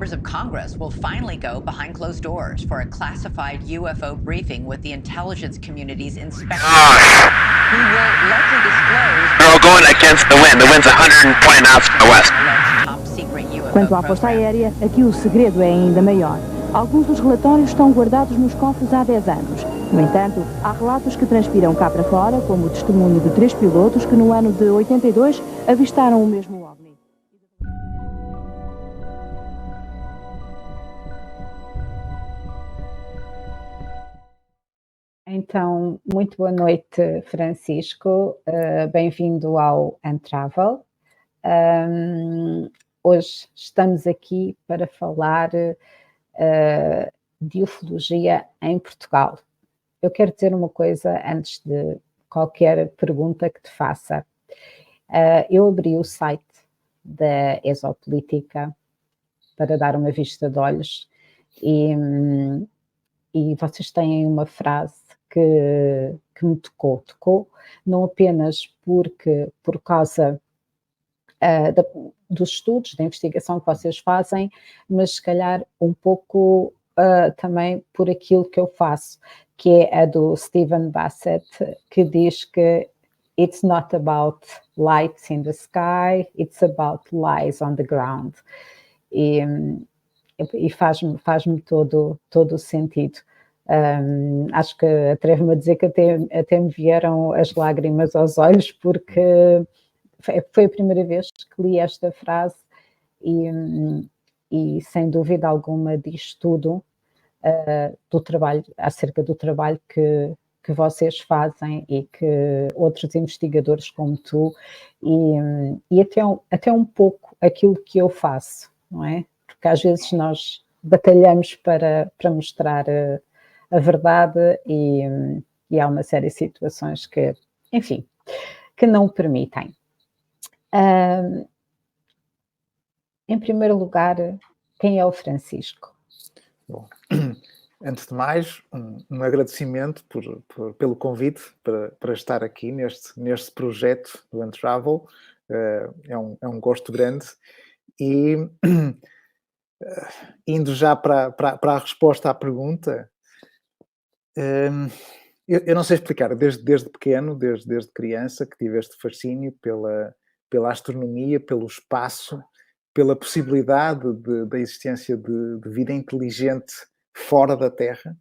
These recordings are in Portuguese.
members of Congress will finally go behind closed doors for a classified UFO briefing with the intelligence community's inspector, who will likely disclose... They're all going against the wind. The wind's 120 knots from the west. Quanto à aposta aérea, aqui o segredo é ainda maior. Alguns dos relatórios estão guardados nos cofres há 10 anos. No entanto, há relatos que transpiram cá para fora, como o testemunho de 3 pilotos que no ano de 82 avistaram o mesmo OVNI. Então, muito boa noite, Francisco. Bem-vindo ao Untravel. Hoje estamos aqui para falar de ufologia em Portugal. Eu quero dizer uma coisa antes de qualquer pergunta que te faça. Eu abri o site da Exopolítica para dar uma vista de olhos e vocês têm uma frase que me tocou não apenas por causa dos estudos, da investigação que vocês fazem, mas se calhar um pouco também por aquilo que eu faço, que é a do Stephen Bassett, que diz que it's not about lights in the sky, it's about lies on the ground. E faz-me todo o sentido. Acho que atrevo-me a dizer que até me vieram as lágrimas aos olhos, porque foi a primeira vez que li esta frase e sem dúvida alguma diz tudo do trabalho, acerca do trabalho que vocês fazem e que outros investigadores como tu e até um pouco aquilo que eu faço, não é? Porque às vezes nós batalhamos para mostrar a verdade e há uma série de situações que, enfim, que não o permitem. Em primeiro lugar, quem é o Francisco? Bom, antes de mais, um agradecimento pelo convite para estar aqui neste projeto do Untravel. É um gosto grande. E indo já para a resposta à pergunta, eu não sei explicar, desde pequeno, desde criança, que tive este fascínio pela astronomia, pelo espaço, pela possibilidade da existência de vida inteligente fora da Terra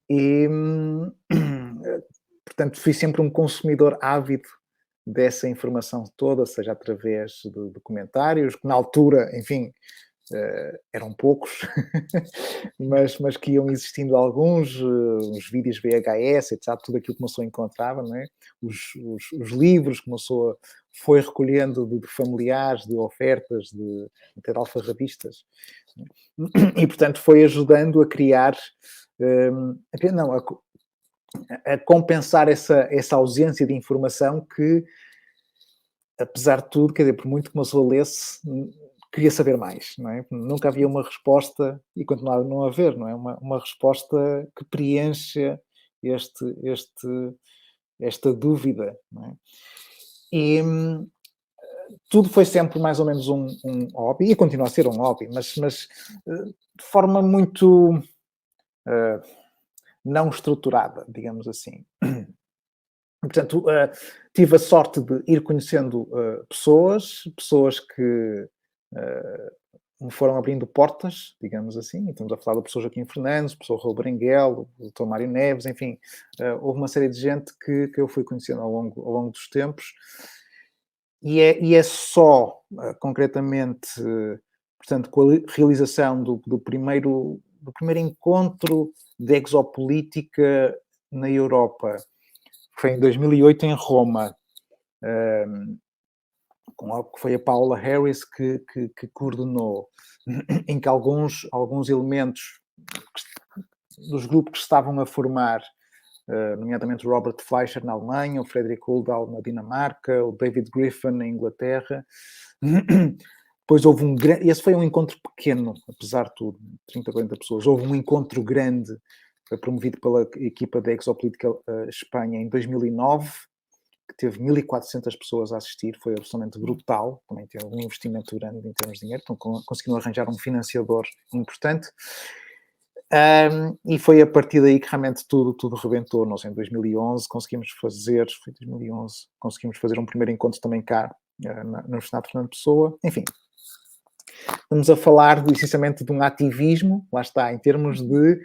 e, portanto, fui sempre um consumidor ávido dessa informação toda, seja através de documentários, que na altura, enfim, eram poucos, mas que iam existindo alguns, os vídeos VHS, etc., tudo aquilo que uma pessoa encontrava, não é? Os livros que uma pessoa foi recolhendo de familiares, de ofertas, até de alfarrabistas. E, portanto, foi ajudando a criar, a compensar essa ausência de informação que, apesar de tudo, quer dizer, por muito que uma pessoa lesse, queria saber mais, não é? Nunca havia uma resposta, e continua a não haver, não é? Uma resposta que preencha esta dúvida, não é? E tudo foi sempre mais ou menos um hobby, e continua a ser um hobby, mas de forma muito não estruturada, digamos assim. Portanto, tive a sorte de ir conhecendo pessoas que me foram abrindo portas, digamos assim, e estamos a falar do professor Joaquim Fernandes, o professor Raul Berenguel, o Dr. Mário Neves, enfim, houve uma série de gente que eu fui conhecendo ao longo dos tempos, e é só, concretamente, portanto, com a realização do primeiro encontro de exopolítica na Europa, foi em 2008 em Roma, com algo que foi a Paula Harris que coordenou, em que alguns elementos dos grupos que se estavam a formar, nomeadamente o Robert Fleischer na Alemanha, o Frederick Holdahl na Dinamarca, o David Griffin na Inglaterra. Depois houve esse foi um encontro pequeno, apesar de tudo, 30, 40 pessoas. Houve um encontro grande, promovido pela equipa da Exopolítica Espanha em 2009, que teve 1.400 pessoas a assistir, foi absolutamente brutal, também teve um investimento grande em termos de dinheiro, então conseguiram arranjar um financiador importante. E foi a partir daí que realmente tudo rebentou. Nós em 2011 conseguimos fazer um primeiro encontro também cá na Universidade de Fernando Pessoa. Enfim, estamos a falar essencialmente de um ativismo, lá está, em termos de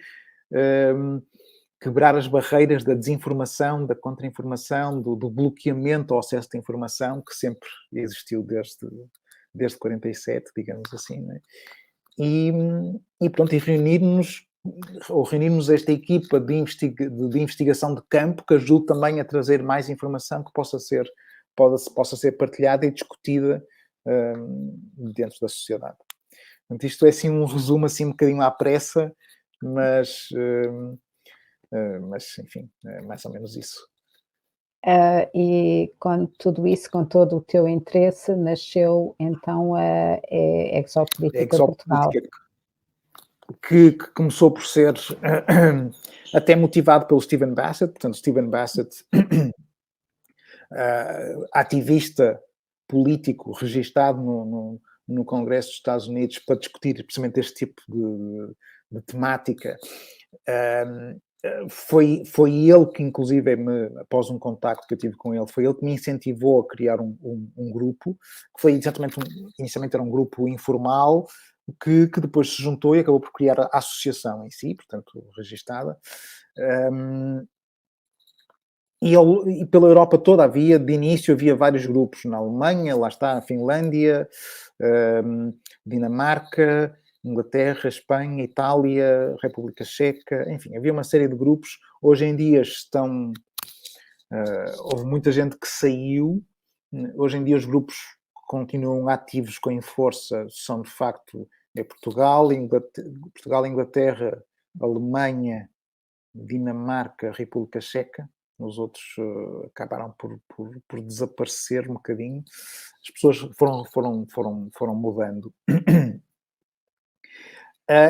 quebrar as barreiras da desinformação, da contra-informação, do bloqueamento ao acesso de informação, que sempre existiu desde 47, digamos assim, né? E pronto, e reunirmos esta equipa de investigação de campo que ajude também a trazer mais informação que possa ser partilhada e discutida dentro da sociedade. Portanto, isto é assim um resumo assim um bocadinho à pressa, mas enfim, é mais ou menos isso. E com tudo isso, com todo o teu interesse, nasceu então a Exopolítica Portugal. Que começou por ser até motivado pelo Stephen Bassett. Portanto, Stephen Bassett, ativista político registado no Congresso dos Estados Unidos para discutir precisamente este tipo de temática. Foi ele que, inclusive, após um contacto que eu tive com ele, foi ele que me incentivou a criar um grupo, que foi exatamente, inicialmente era um grupo informal, que depois se juntou e acabou por criar a associação em si, portanto, registada. E pela Europa toda de início havia vários grupos, na Alemanha, lá está, a Finlândia, Dinamarca, Inglaterra, Espanha, Itália, República Checa, enfim, havia uma série de grupos. Hoje em dia houve muita gente que saiu. Hoje em dia os grupos continuam ativos com força, são de facto Portugal, Inglaterra, Alemanha, Dinamarca, República Checa. Os outros acabaram por desaparecer um bocadinho. As pessoas foram mudando.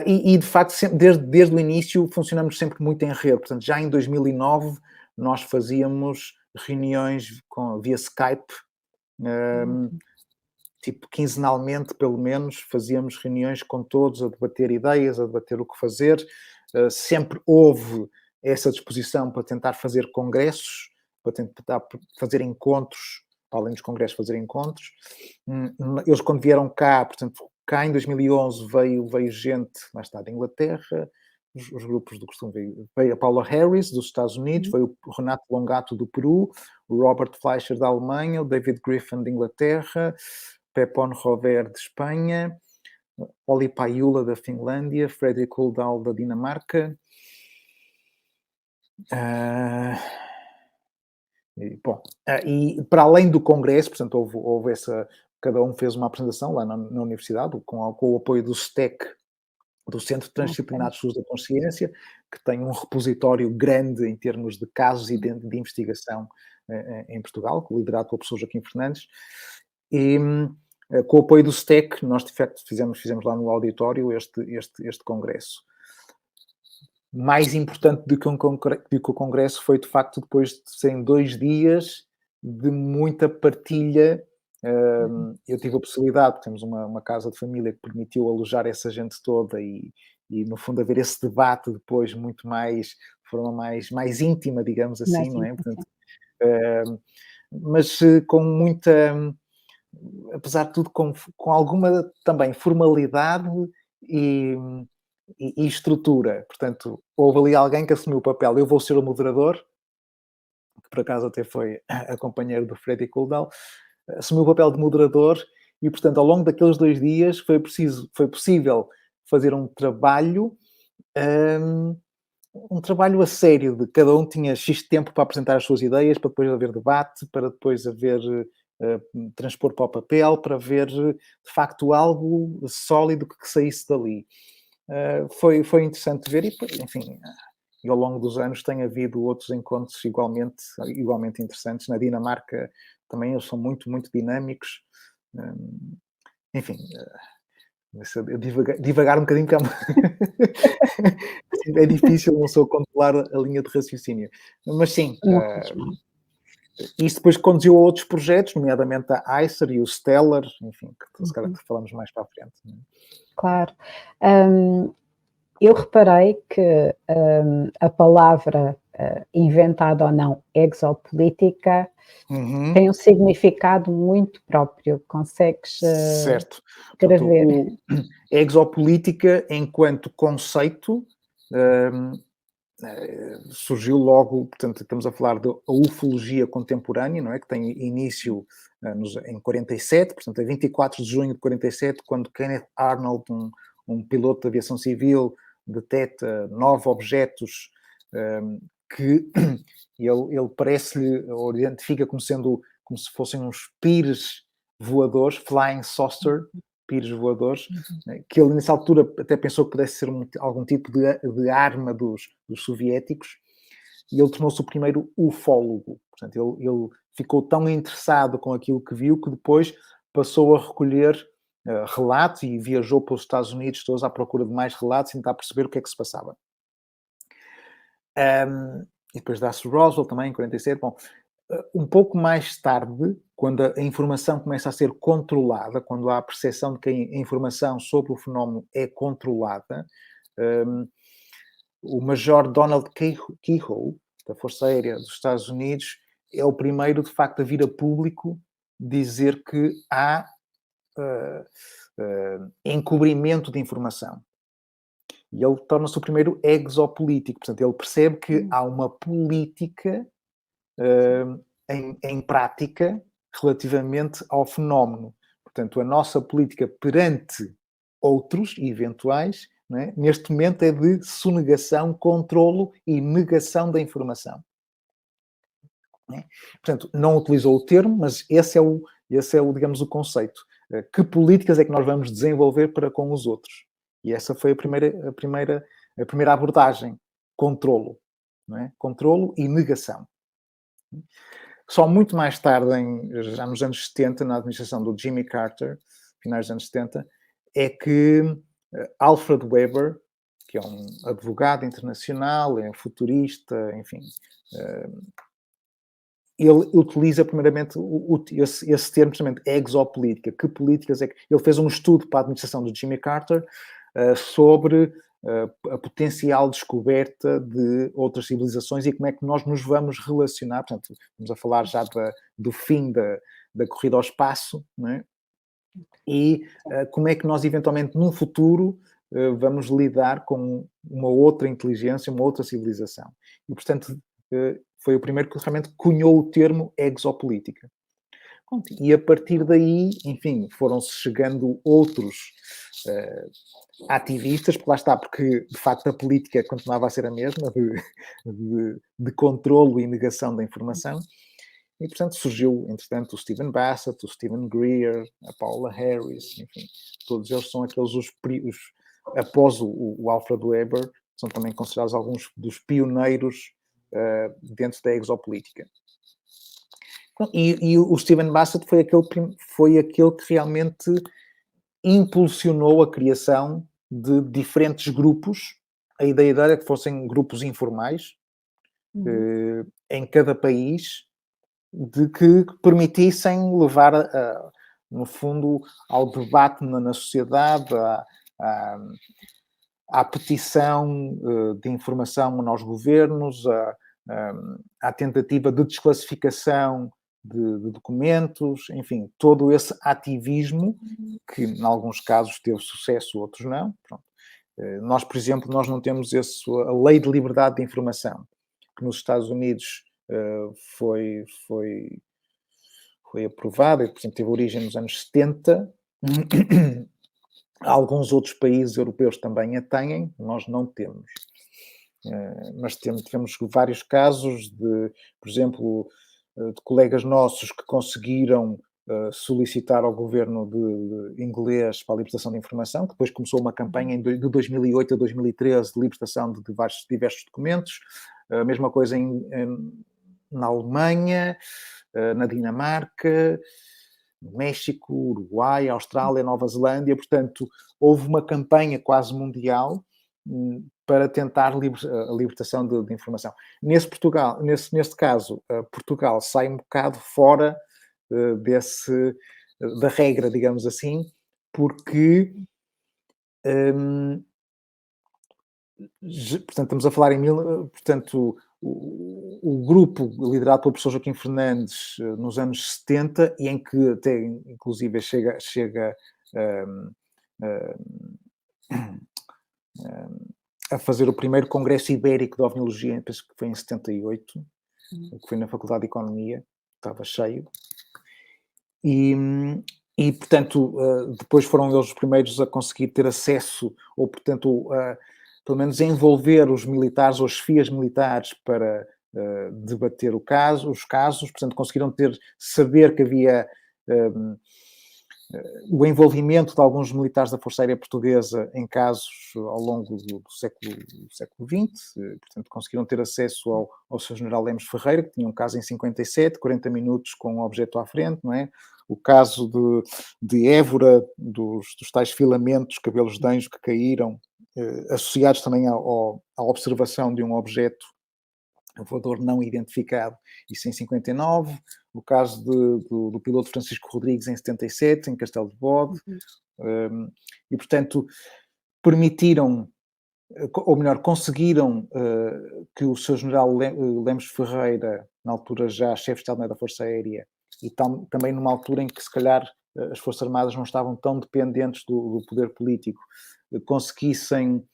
E de facto, desde o início, funcionamos sempre muito em rede. Portanto, já em 2009, nós fazíamos reuniões via Skype, tipo quinzenalmente, pelo menos, fazíamos reuniões com todos a debater ideias, a debater o que fazer. Sempre houve essa disposição para tentar fazer congressos, para tentar fazer encontros, além dos congressos, fazer encontros. Eles, quando vieram cá, portanto, cá em 2011 veio gente, mais tarde da Inglaterra, os grupos do costume, veio a Paula Harris, dos Estados Unidos, veio o Renato Longato, do Peru, o Robert Fleischer, da Alemanha, o David Griffin, de Inglaterra, Pepon Rover, de Espanha, Olli Paiula, da Finlândia, Fredrik Uldal, da Dinamarca. E para além do congresso, portanto, houve essa... Cada um fez uma apresentação lá na universidade, com o apoio do STEC, do Centro Transdisciplinar de Estudos da Consciência, que tem um repositório grande em termos de casos de investigação em Portugal, liderado pelo professor Joaquim Fernandes. E com o apoio do STEC, nós de facto fizemos lá no auditório este congresso. Mais importante do que o congresso foi, de facto, depois de serem 2 dias de muita partilha. Eu tive a possibilidade, temos uma casa de família que permitiu alojar essa gente toda e no fundo haver esse debate depois muito mais, de forma mais íntima, digamos assim, não é? Portanto, mas com muita, apesar de tudo, com alguma também formalidade e estrutura. Portanto, houve ali alguém que assumiu o papel, eu vou ser o moderador, que por acaso até foi a companheira do Fredrik Uldal, assumiu o papel de moderador e, portanto, ao longo daqueles 2 dias foi possível fazer um trabalho a sério, de cada um tinha X tempo para apresentar as suas ideias, para depois haver debate, para depois haver transpor para o papel, para ver, de facto, algo sólido que saísse dali. Foi interessante ver e, enfim... E ao longo dos anos tem havido outros encontros igualmente interessantes. Na Dinamarca também eles são muito, muito dinâmicos. Enfim, divagar um bocadinho, é difícil não só controlar a linha de raciocínio. Mas sim, Isso depois conduziu a outros projetos, nomeadamente a Acer e o Stellar, enfim, que se calhar que falamos mais para a frente. Não é? Claro. Eu reparei que a palavra, inventada ou não, exopolítica, tem um significado muito próprio. Consegues Certo. escrever? Portanto, a exopolítica, enquanto conceito, surgiu logo, portanto, estamos a falar da ufologia contemporânea, não é? Que tem início em 47, portanto, a 24 de junho de 47, quando Kenneth Arnold, um piloto de aviação civil, detecta 9 objetos que ele parece-lhe, ou identifica como sendo, como se fossem uns pires voadores, flying saucer, pires voadores, que ele nessa altura até pensou que pudesse ser algum tipo de arma dos soviéticos, e ele tornou-se o primeiro ufólogo. Portanto, ele ficou tão interessado com aquilo que viu que depois passou a recolher relatos e viajou pelos Estados Unidos todos à procura de mais relatos e tentar perceber o que é que se passava. E depois dá-se Roswell também, em 47. Bom, um pouco mais tarde, quando a informação começa a ser controlada, quando há a percepção de que a informação sobre o fenómeno é controlada, o Major Donald Keyhoe, da Força Aérea dos Estados Unidos, é o primeiro, de facto, a vir a público dizer que há encobrimento de informação. E ele torna-se o primeiro exopolítico. Portanto, ele percebe que há uma política em prática relativamente ao fenómeno. Portanto, a nossa política perante outros eventuais, não é? Neste momento é de sonegação, controlo e negação da informação. Não é? Portanto, não utilizou o termo, mas esse é o, digamos, o conceito. Que políticas é que nós vamos desenvolver para com os outros? E essa foi a primeira abordagem. Controlo. Não é? Controlo e negação. Só muito mais tarde, já nos anos 70, na administração do Jimmy Carter, finais dos anos 70, é que Alfred Weber, que é um advogado internacional, é um futurista, enfim, ele utiliza primeiramente esse termo, precisamente, exopolítica. Que políticas é que... Ele fez um estudo para a administração do Jimmy Carter sobre a potencial descoberta de outras civilizações e como é que nós nos vamos relacionar. Portanto, estamos a falar já do fim da corrida ao espaço, não é? E como é que nós, eventualmente, num futuro, vamos lidar com uma outra inteligência, uma outra civilização. E, portanto, foi o primeiro que realmente cunhou o termo exopolítica. E a partir daí, enfim, foram-se chegando outros ativistas, porque lá está, porque de facto a política continuava a ser a mesma, de controlo e negação da informação, e portanto surgiu, entretanto, o Stephen Bassett, o Stephen Greer, a Paula Harris, enfim, todos eles são aqueles após o Alfred Weber, são também considerados alguns dos pioneiros dentro da exopolítica. E o Stephen Bassett foi aquele que realmente impulsionou a criação de diferentes grupos. A ideia era que fossem grupos informais em cada país, de que permitissem levar, no fundo, ao debate na sociedade, à petição de informação aos governos, à tentativa de desclassificação de documentos, enfim, todo esse ativismo que, em alguns casos, teve sucesso, outros não. Pronto. Nós, por exemplo, nós não temos a Lei de Liberdade de Informação, que nos Estados Unidos foi aprovada, e, por exemplo, teve origem nos anos 70. Alguns outros países europeus também a têm, nós não temos. Mas tivemos vários casos por exemplo, de colegas nossos que conseguiram solicitar ao governo de inglês para a libertação de informação, que depois começou uma campanha de 2008 a 2013 de libertação de diversos documentos. A mesma coisa na Alemanha, na Dinamarca, no México, Uruguai, Austrália, Nova Zelândia. Portanto, houve uma campanha quase mundial para tentar a libertação de informação. Neste caso, Portugal sai um bocado fora da regra, digamos assim, porque portanto, estamos a falar portanto, o grupo liderado pelo professor Joaquim Fernandes nos anos 70, e em que até inclusive chega a fazer o primeiro Congresso Ibérico de Ovniologia, penso que foi em 78, que foi na Faculdade de Economia, estava cheio. E portanto, depois foram eles os primeiros a conseguir ter acesso, ou portanto, pelo menos envolver os militares ou as chefias militares para debater os casos, portanto, conseguiram saber que havia o envolvimento de alguns militares da Força Aérea Portuguesa em casos ao longo do século XX, portanto, conseguiram ter acesso ao Sr. General Lemos Ferreira, que tinha um caso em 57, 40 minutos com um objeto à frente, não é? O caso de Évora, dos tais filamentos, cabelos de anjo que caíram, associados também à observação de um objeto voador não identificado, isso em 59, o caso do piloto Francisco Rodrigues em 77, em Castelo de Bode, e portanto permitiram, ou melhor, conseguiram que o Sr. General Lemos Ferreira, na altura já chefe de Estado da Força Aérea, e também numa altura em que se calhar as Forças Armadas não estavam tão dependentes do poder político, conseguissem,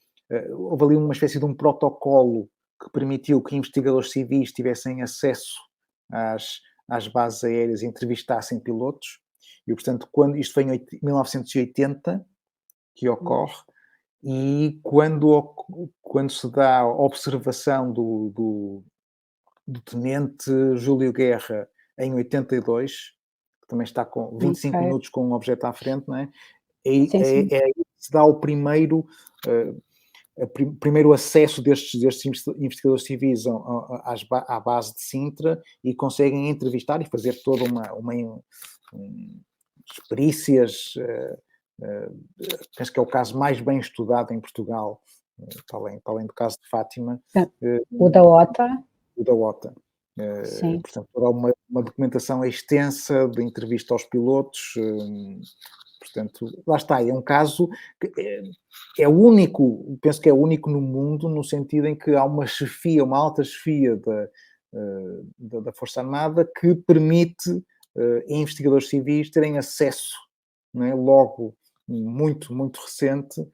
houve ali uma espécie de um protocolo que permitiu que investigadores civis tivessem acesso às bases aéreas e entrevistassem pilotos. E, portanto, isto foi em 1980 que ocorre, e quando se dá a observação do tenente Júlio Guerra em 82, que também está com 25 minutos com um objeto à frente, não é? É aí que se dá o primeiro acesso destes investigadores civis à base de Sintra, e conseguem entrevistar e fazer toda uma perícias. Penso que é o caso mais bem estudado em Portugal, para além do caso de Fátima. O da OTA. O da OTA. Portanto, há uma documentação extensa de entrevista aos pilotos. Portanto, lá está, é um caso que é único, penso que é único no mundo, no sentido em que há uma alta chefia da Força Armada que permite investigadores civis terem acesso, não é, logo muito, muito recente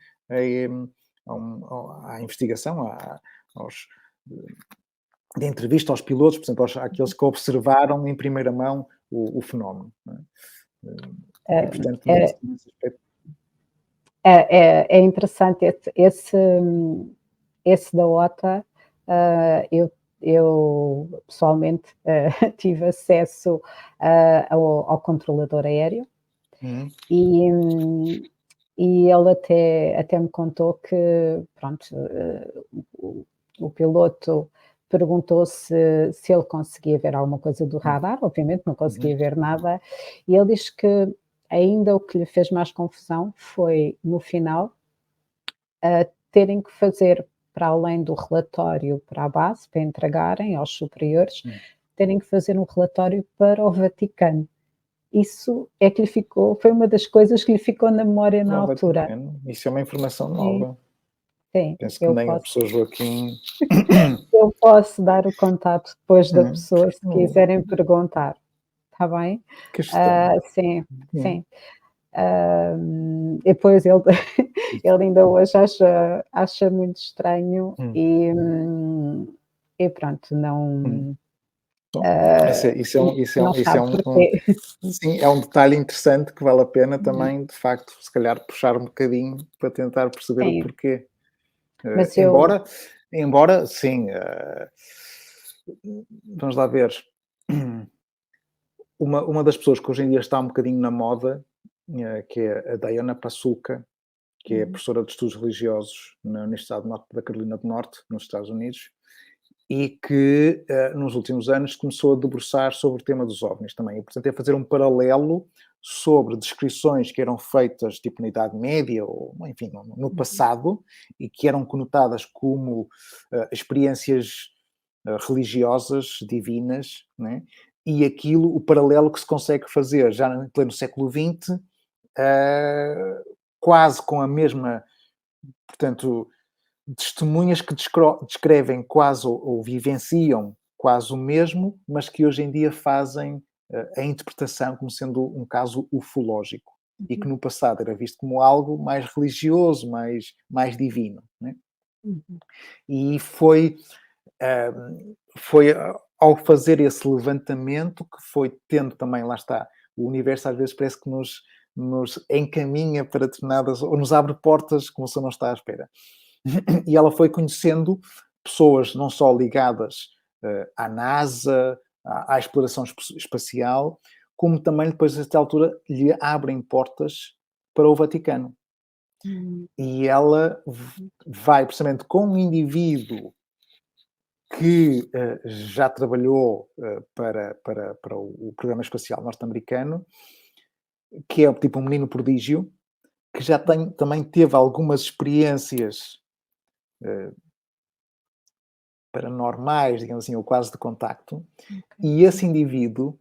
à investigação, de entrevista aos pilotos, portanto, àqueles que observaram em primeira mão o fenómeno. Não é? E, portanto, nesse aspecto... É interessante esse da OTA. Eu pessoalmente tive acesso ao controlador aéreo, e ele até me contou que, pronto, o piloto perguntou se ele conseguia ver alguma coisa do radar. Obviamente não conseguia ver nada, e ele diz que ainda o que lhe fez mais confusão foi, no final, terem que fazer, para além do relatório para a base, para entregarem aos superiores, terem que fazer um relatório para o Vaticano. Isso é que lhe ficou, foi uma das coisas que lhe ficou na memória na altura. Vaticano. Isso é uma informação nova. Sim, penso que nem o professor Joaquim... Eu posso dar o contato depois da pessoa, se quiserem perguntar. Está bem? Que estranho. Sim. Depois ele ainda hoje acha muito estranho, e pronto, não... Sim, é um detalhe interessante que vale a pena também, de facto, se calhar puxar um bocadinho para tentar perceber o porquê. Mas embora, sim, vamos lá ver, uma das pessoas que hoje em dia está um bocadinho na moda, que é a Diana Passuca, que é professora de estudos religiosos na Universidade da Carolina do Norte, nos Estados Unidos, e que nos últimos anos começou a debruçar sobre o tema dos OVNIs também. E, portanto, é fazer um paralelo sobre descrições que eram feitas tipo na Idade Média ou, enfim, no passado e que eram conotadas como experiências religiosas, divinas, né? E aquilo, o paralelo que se consegue fazer já no pleno século XX, quase com a mesma, portanto, testemunhas que descrevem quase ou vivenciam quase o mesmo, mas que hoje em dia fazem a interpretação como sendo um caso ufológico e que no passado era visto como algo mais religioso, mais divino, né? E foi ao fazer esse levantamento que foi tendo também, lá está, o universo às vezes parece que nos encaminha para determinadas, ou nos abre portas como se não está à espera. E ela foi conhecendo pessoas não só ligadas à NASA, à exploração espacial, como também depois, nesta altura, lhe abrem portas para o Vaticano. E ela vai, precisamente, com um indivíduo que já trabalhou para o programa espacial norte-americano, que é tipo um menino prodígio, que já também teve algumas experiências paranormais, digamos assim, ou quase de contacto, e esse indivíduo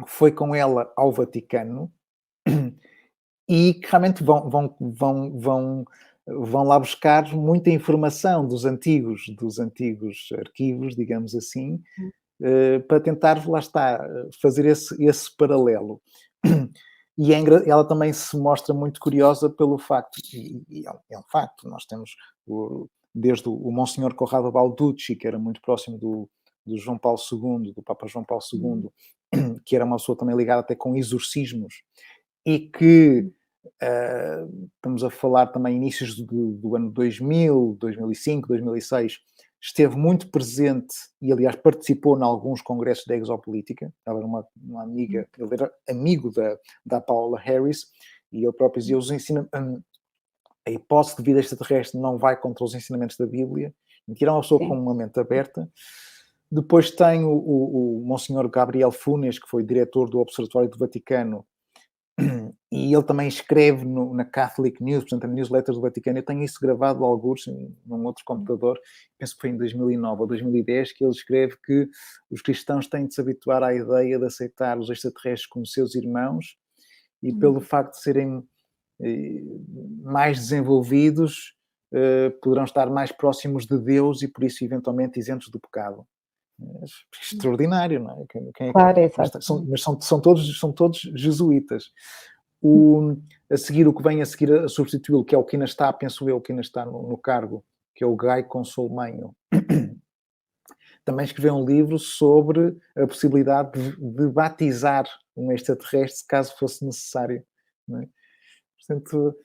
foi com ela ao Vaticano e que realmente vão lá buscar muita informação dos antigos arquivos, digamos assim, para tentar, lá está, fazer esse paralelo. E ela também se mostra muito curiosa pelo facto, e é um facto, nós temos desde o Monsenhor Corrado Balducci, que era muito próximo do João Paulo II, do Papa João Paulo II, que era uma pessoa também ligada até com exorcismos, e que estamos a falar também inícios do ano 2000, 2005, 2006, esteve muito presente e, aliás, participou em alguns congressos da exopolítica. Ela era uma amiga, ele era amigo da Paula Harris, e ele próprio dizia, a hipótese de vida extraterrestre não vai contra os ensinamentos da Bíblia. Era uma pessoa com uma mente aberta. Depois tem o Monsenhor Gabriel Funes, que foi diretor do Observatório do Vaticano, e ele também escreve na Catholic News, portanto, a newsletter do Vaticano. Eu tenho isso gravado alguns num outro computador, penso que foi em 2009 ou 2010, que ele escreve que os cristãos têm de se habituar à ideia de aceitar os extraterrestres como seus irmãos, e pelo facto de serem mais desenvolvidos, poderão estar mais próximos de Deus e por isso eventualmente isentos do pecado. Extraordinário, não é? Claro, exato. Mas são todos jesuítas. A seguir, o que vem a seguir a substituí-lo, que é o que ainda está, penso eu, que ainda está no cargo, que é o Guy Consolmagno, também escreveu um livro sobre a possibilidade de batizar um extraterrestre, caso fosse necessário, não é? Portanto,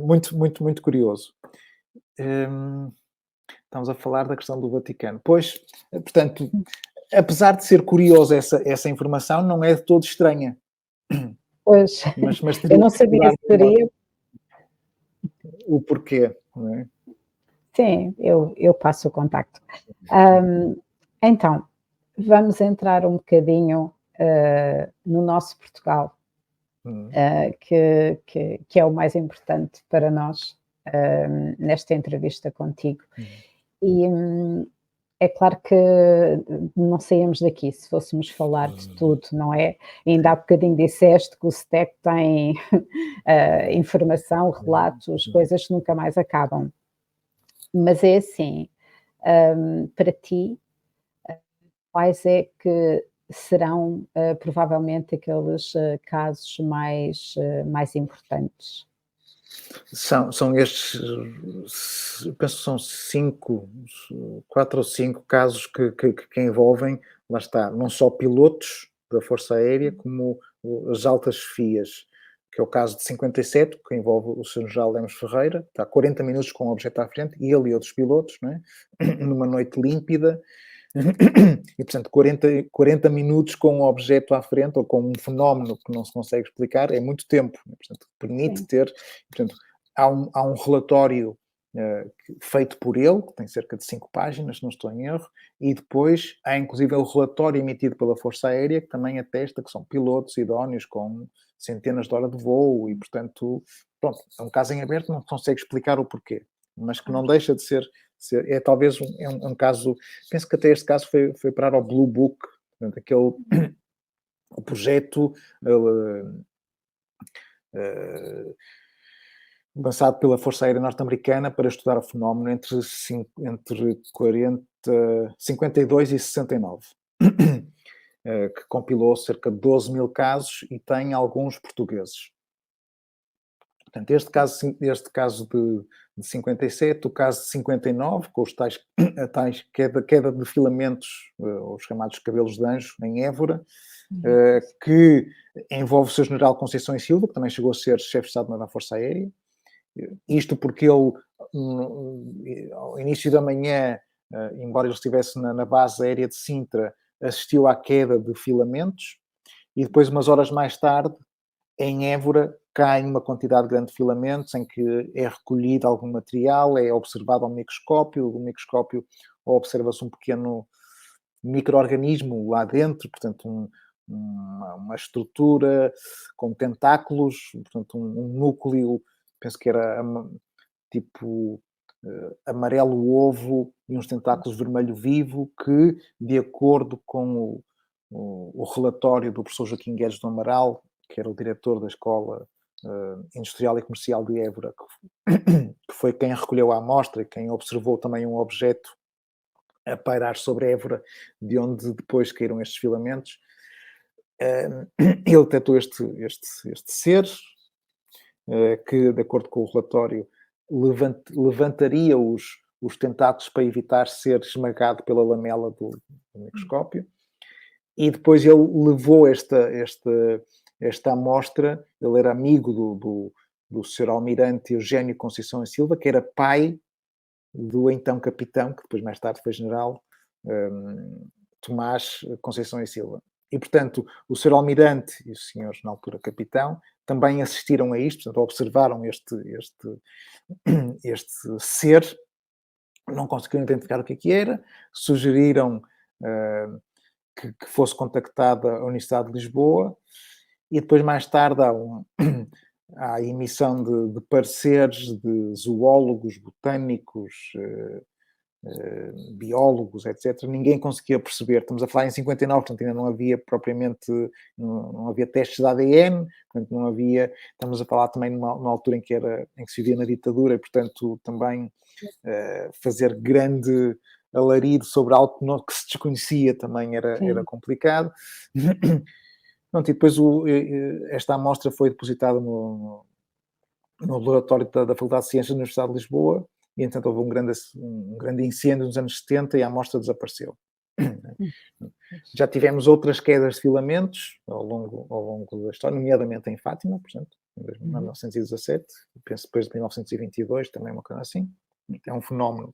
muito, muito, muito curioso. Estamos a falar da questão do Vaticano. Pois, portanto, apesar de ser curiosa essa informação, não é de todo estranha. Pois, mas eu não sabia se seria. O porquê, não é? Sim, eu passo o contacto. Então, vamos entrar um bocadinho no nosso Portugal, que é o mais importante para nós nesta entrevista contigo. E é claro que não saímos daqui se fôssemos falar de tudo, não é? Ainda há bocadinho disseste que o STEC tem informação, relatos, coisas que nunca mais acabam. Mas é assim, para ti, quais é que serão provavelmente aqueles casos mais importantes? São estes, penso que são 4 ou 5 casos que envolvem, lá está, não só pilotos da Força Aérea, como as altas chefias, que é o caso de 57, que envolve o Sr. General Lemos Ferreira, está 40 minutos com o objeto à frente, e ele e outros pilotos, não é? Numa noite límpida, e portanto 40 minutos com um objeto à frente ou com um fenómeno que não se consegue explicar é muito tempo, portanto permite ter, portanto há um relatório feito por ele, que tem cerca de 5 páginas, se não estou em erro, e depois há inclusive o relatório emitido pela Força Aérea, que também atesta que são pilotos idóneos com centenas de horas de voo, e portanto, pronto, é um caso em aberto, não consegue explicar o porquê, mas que não deixa de ser é talvez um caso, penso que até este caso foi parar ao Blue Book, portanto, aquele o projeto lançado pela Força Aérea Norte-Americana para estudar o fenómeno entre 52 e 69, que compilou cerca de 12 mil casos e tem alguns portugueses. Portanto, este caso de 57, o caso de 59, com a tais queda de filamentos, os chamados cabelos de anjo, em Évora, que envolve o Sr. General Conceição e Silva, que também chegou a ser chefe de Estado-Maior da Força Aérea. Isto porque ele, ao início da manhã, embora ele estivesse na base aérea de Sintra, assistiu à queda de filamentos e depois, umas horas mais tarde, em Évora, cai uma quantidade grande de filamentos em que é recolhido algum material, é observado ao microscópio, do microscópio observa-se um pequeno micro-organismo lá dentro, portanto, uma estrutura com tentáculos, portanto, um núcleo, penso que era tipo amarelo ovo e uns tentáculos vermelho vivo, que, de acordo com o relatório do professor Joaquim Guedes do Amaral, que era o diretor da Escola Industrial e Comercial de Évora, que foi quem recolheu a amostra e quem observou também um objeto a pairar sobre Évora, de onde depois caíram estes filamentos. Ele detectou este ser, que, de acordo com o relatório, levantaria os tentáculos para evitar ser esmagado pela lamela do microscópio. E depois ele levou esta amostra, ele era amigo do Sr. Almirante Eugênio Conceição e Silva, que era pai do então capitão, que depois mais tarde foi general, Tomás Conceição e Silva. E, portanto, o Sr. Almirante e o Sr. na altura capitão também assistiram a isto, portanto, observaram este ser, não conseguiram identificar o que era, sugeriram que fosse contactada a Universidade de Lisboa, e depois mais tarde há a emissão de pareceres de zoólogos, botânicos, biólogos, etc. Ninguém conseguia perceber. Estamos a falar em 59, portanto ainda não havia propriamente, não havia testes de ADN, portanto não havia, estamos a falar também numa altura em que se vivia na ditadura, e portanto também fazer grande alarido sobre algo que se desconhecia também era complicado. Pronto, e depois esta amostra foi depositada no laboratório da Faculdade de Ciências da Universidade de Lisboa, e então houve um grande incêndio nos anos 70 e a amostra desapareceu. Já tivemos outras quedas de filamentos ao longo da história, nomeadamente em Fátima, portanto, em 1917, penso depois de 1922, também uma coisa assim. É um fenómeno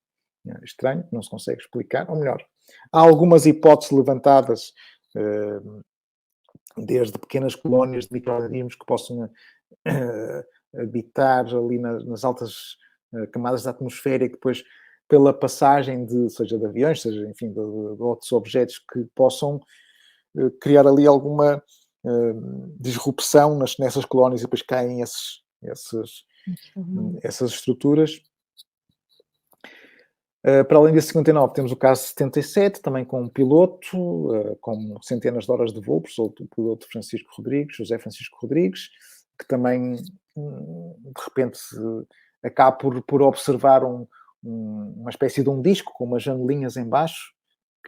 estranho, que não se consegue explicar, ou melhor, há algumas hipóteses levantadas, desde pequenas colónias de micro-organismos que possam habitar ali nas altas camadas da atmosfera, e que depois, pela passagem seja de aviões, seja, enfim, de outros objetos, que possam criar ali alguma disrupção nessas colónias, e depois caem essas estruturas. Para além desse 59, temos o caso 77, também com um piloto, com centenas de horas de voo, o piloto Francisco Rodrigues, José Francisco Rodrigues, que também, de repente, acaba por observar uma espécie de um disco com umas janelinhas em baixo,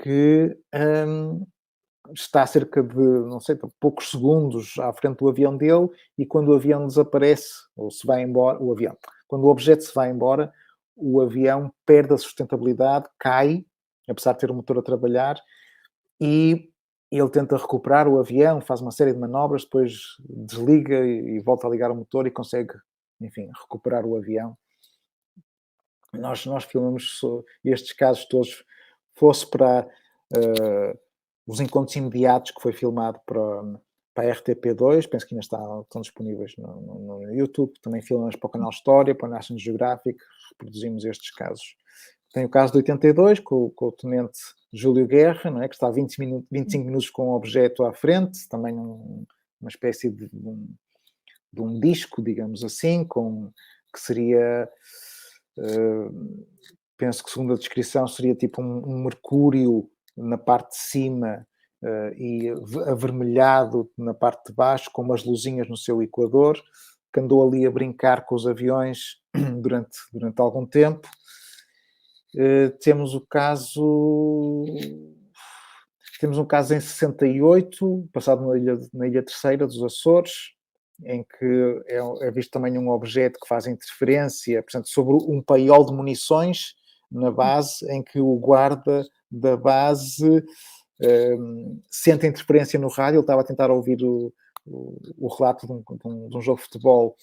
que está a cerca de, não sei, poucos segundos à frente do avião dele, e quando o avião desaparece, ou se vai embora, quando o objeto se vai embora, o avião perde a sustentabilidade, cai, apesar de ter o motor a trabalhar, e ele tenta recuperar o avião, faz uma série de manobras, depois desliga e volta a ligar o motor e consegue, enfim, recuperar o avião. Nós filmamos estes casos todos, fosse para os encontros imediatos, que foi filmado para a RTP2, penso que ainda estão disponíveis no YouTube, também filmes para o canal História, para o National Geographic, reproduzimos estes casos. Tem o caso de 82, com o tenente Júlio Guerra, não é? Que está 25 minutos com um objeto à frente, também uma espécie de um disco, digamos assim, que seria, penso que segundo a descrição, seria tipo um mercúrio na parte de cima e avermelhado na parte de baixo, com umas luzinhas no seu equador, que andou ali a brincar com os aviões durante algum tempo. Temos um caso em 68, passado na Ilha Terceira dos Açores, em que é visto também um objeto que faz interferência, portanto, sobre um paiol de munições na base, em que o guarda da base sente interferência no rádio. Ele estava a tentar ouvir o relato de um jogo de futebol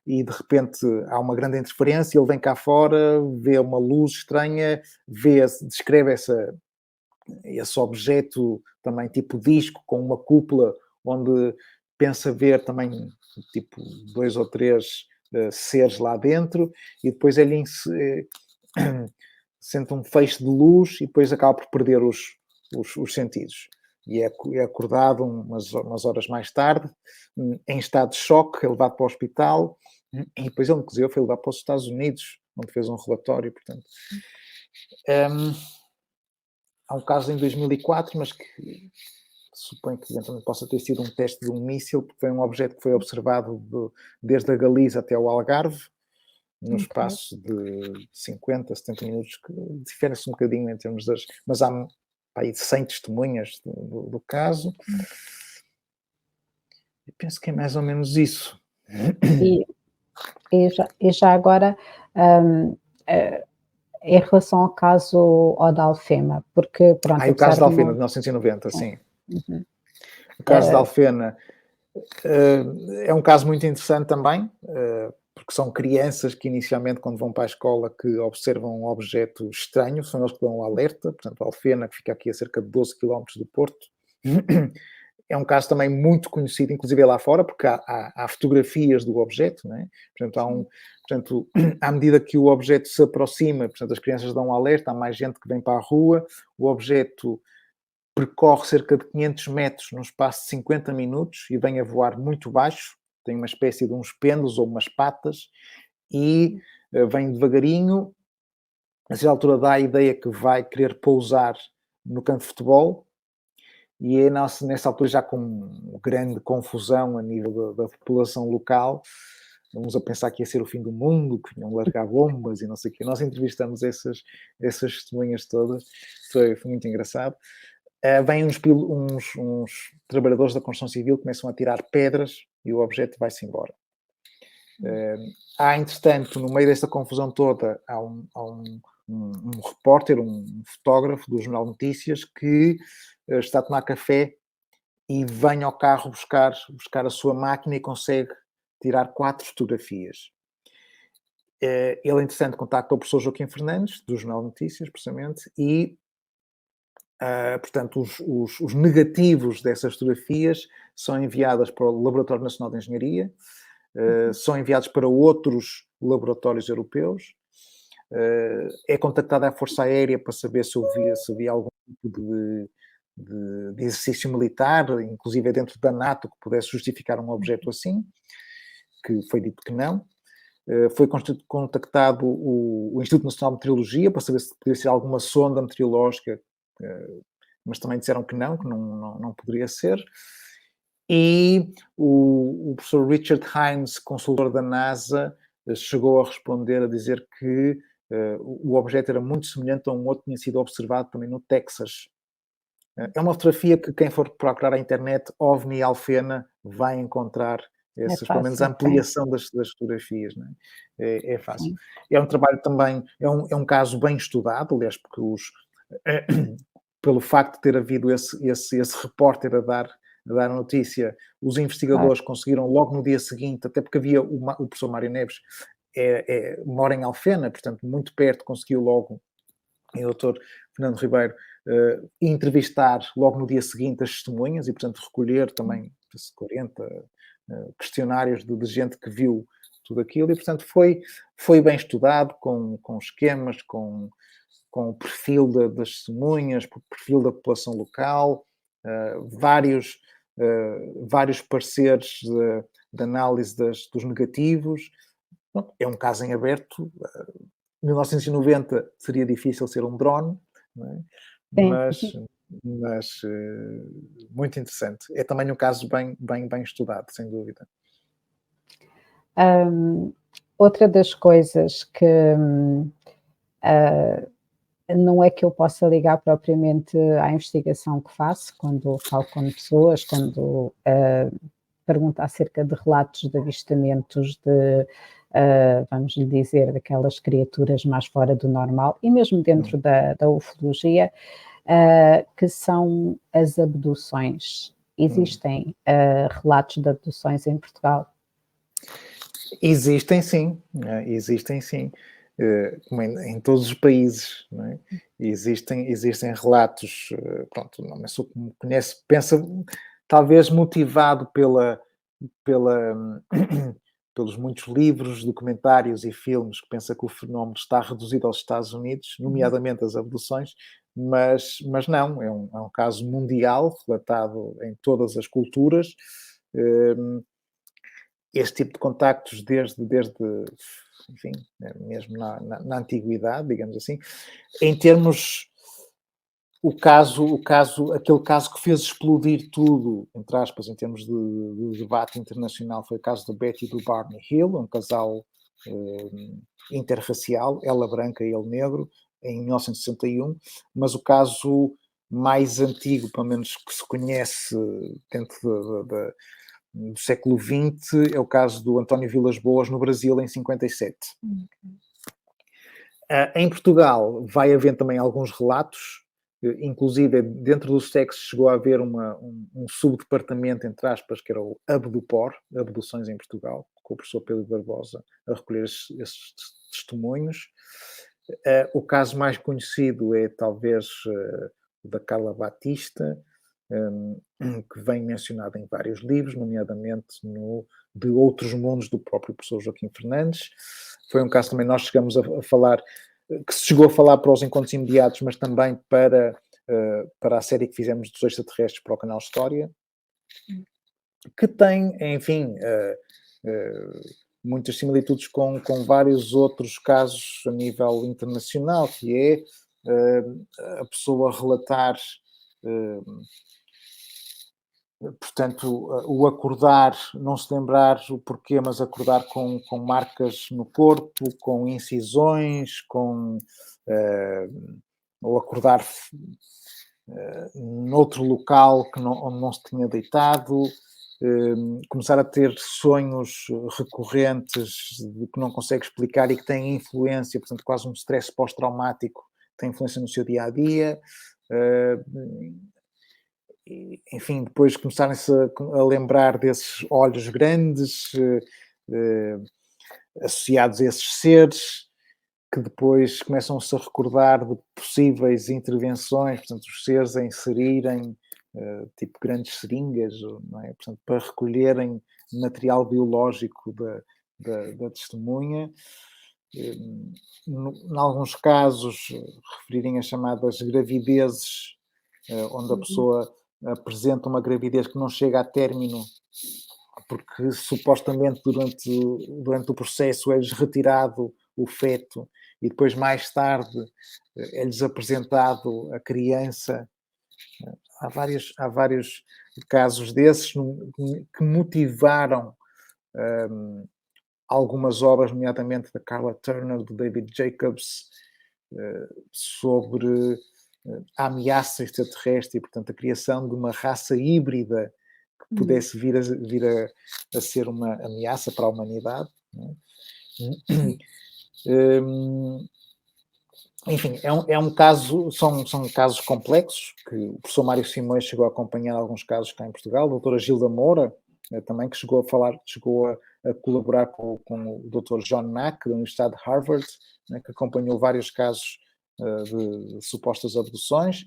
e de repente há uma grande interferência, ele vem cá fora, vê uma luz estranha, descreve esse objeto também tipo disco, com uma cúpula, onde pensa ver também tipo 2 ou 3 seres lá dentro, e depois ele sente um feixe de luz e depois acaba por perder os sentidos. E é acordado umas horas mais tarde, em estado de choque, é levado para o hospital, e depois ele, inclusive, foi levado para os Estados Unidos, onde fez um relatório, portanto. Há um caso em 2004, mas que suponho que eventualmente possa ter sido um teste de um míssil, porque foi um objeto que foi observado desde a Galiza até o Algarve, no espaço de 50, 70 minutos, que difere-se um bocadinho em termos mas há aí 100 testemunhas do caso. Eu penso que é mais ou menos isso. E já agora, em relação ao caso da Alfena, porque pronto... o caso da Alfena, de 1990, sim. Uhum. O caso da Alfena é um caso muito interessante também, porque são crianças que inicialmente, quando vão para a escola, que observam um objeto estranho, são eles que dão o alerta. Portanto, a Alfena, que fica aqui a cerca de 12 km do Porto, é um caso também muito conhecido, inclusive lá fora, porque há fotografias do objeto, não é? Portanto, à medida que o objeto se aproxima, portanto, as crianças dão um alerta, há mais gente que vem para a rua, o objeto percorre cerca de 500 metros num espaço de 50 minutos e vem a voar muito baixo, tem uma espécie de uns pêndulos ou umas patas, e vem devagarinho. A certa altura dá a ideia que vai querer pousar no campo de futebol, e é nessa altura, já com grande confusão a nível da população local, vamos a pensar que ia ser o fim do mundo, que iam largar bombas e não sei o quê. Nós entrevistamos essas testemunhas todas, foi muito engraçado. Vêm uns trabalhadores da construção civil, começam a tirar pedras e o objeto vai-se embora. Há, entretanto, no meio desta confusão toda, há um repórter, um fotógrafo do Jornal Notícias, que está a tomar café e vem ao carro buscar a sua máquina e consegue tirar 4 fotografias. Ele, entretanto, contacta o professor Joaquim Fernandes, do Jornal Notícias, precisamente, e portanto, os negativos dessas fotografias são enviadas para o Laboratório Nacional de Engenharia, são enviados para outros laboratórios europeus, é contactada a Força Aérea para saber se havia algum tipo de exercício militar, inclusive dentro da NATO, que pudesse justificar um objeto assim, que foi dito que não. Foi contactado o Instituto Nacional de Meteorologia para saber se poderia ser alguma sonda meteorológica, mas também disseram que não poderia ser. E o professor Richard Hynes, consultor da NASA, chegou a responder a dizer que o objeto era muito semelhante a um outro que tinha sido observado também no Texas. É uma fotografia que quem for procurar na internet, OVNI Alfena, vai encontrar pelo menos a ampliação das fotografias. Não é? É fácil. Sim. É um trabalho também, é um caso bem estudado, aliás, porque pelo facto de ter havido esse repórter a dar a notícia, os investigadores conseguiram logo no dia seguinte, até porque havia o professor Mário Neves, mora em Alfena, portanto muito perto, conseguiu logo e o Dr. Fernando Ribeiro entrevistar logo no dia seguinte as testemunhas e, portanto, recolher também 40 questionários de gente que viu tudo aquilo e, portanto, foi bem estudado, com esquemas, com o perfil das testemunhas, o perfil da população local, vários pareceres de análise dos negativos. Bom, é um caso em aberto. 1990 seria difícil ser um drone, não é? Mas muito interessante. É também um caso bem estudado, sem dúvida. Outra das coisas que não é que eu possa ligar propriamente à investigação que faço, quando falo com pessoas, quando pergunto acerca de relatos de avistamentos de, vamos lhe dizer, daquelas criaturas mais fora do normal, e mesmo dentro da ufologia, que são as abduções. Existem relatos de abduções em Portugal? Existem sim, como em todos os países, não é? Existem relatos, pronto, não é só como conhece, pensa, talvez motivado pelos muitos livros, documentários e filmes, que pensa que o fenómeno está reduzido aos Estados Unidos, nomeadamente as abduções, mas não, é um caso mundial, relatado em todas as culturas. Este tipo de contactos desde enfim, mesmo na antiguidade, digamos assim. Em termos, aquele caso que fez explodir tudo, entre aspas, em termos de debate internacional, foi o caso da Betty e do Barney Hill, um casal interracial, ela branca e ele negro, em 1961, mas o caso mais antigo, pelo menos que se conhece dentro do século XX, é o caso do António Vilas Boas no Brasil em 57. Em Portugal vai haver também alguns relatos, inclusive dentro do SEX chegou a haver um subdepartamento, entre aspas, que era o ABDUPOR, Abduções em Portugal, com o professor Pedro Barbosa a recolher esses testemunhos. O caso mais conhecido é talvez o da Carla Batista, que vem mencionado em vários livros, nomeadamente de Outros Mundos, do próprio professor Joaquim Fernandes. Foi um caso também, nós chegamos a falar, que se chegou a falar para os encontros imediatos, mas também para a série que fizemos dos extraterrestres para o canal História, que tem, enfim, muitas similitudes com vários outros casos a nível internacional, que é a pessoa relatar, portanto, o acordar, não se lembrar o porquê, mas acordar com marcas no corpo, com incisões, ou acordar noutro local onde não se tinha deitado, começar a ter sonhos recorrentes de que não consegue explicar e que têm influência, portanto, quase um stress pós-traumático, tem influência no seu dia-a-dia. Enfim, depois começarem-se a lembrar desses olhos grandes associados a esses seres, que depois começam-se a recordar de possíveis intervenções, portanto, os seres a inserirem tipo grandes seringas, não é? Portanto, para recolherem material biológico da testemunha. Em alguns casos, referirem as chamadas gravidezes, onde a pessoa apresenta uma gravidez que não chega a término, porque supostamente durante o processo é-lhes retirado o feto e depois mais tarde é-lhes apresentado a criança. Há vários casos desses que motivaram algumas obras, nomeadamente da Carla Turner, do David Jacobs, sobre a ameaça extraterrestre e, portanto, a criação de uma raça híbrida que pudesse vir a ser uma ameaça para a humanidade. Não é? Enfim, é um caso, são casos complexos, que o professor Mário Simões chegou a acompanhar alguns casos cá em Portugal, a doutora Gilda Moura, também, que chegou a colaborar com o Dr. John Mack, da Universidade de Harvard, né, que acompanhou vários casos de supostas abduções.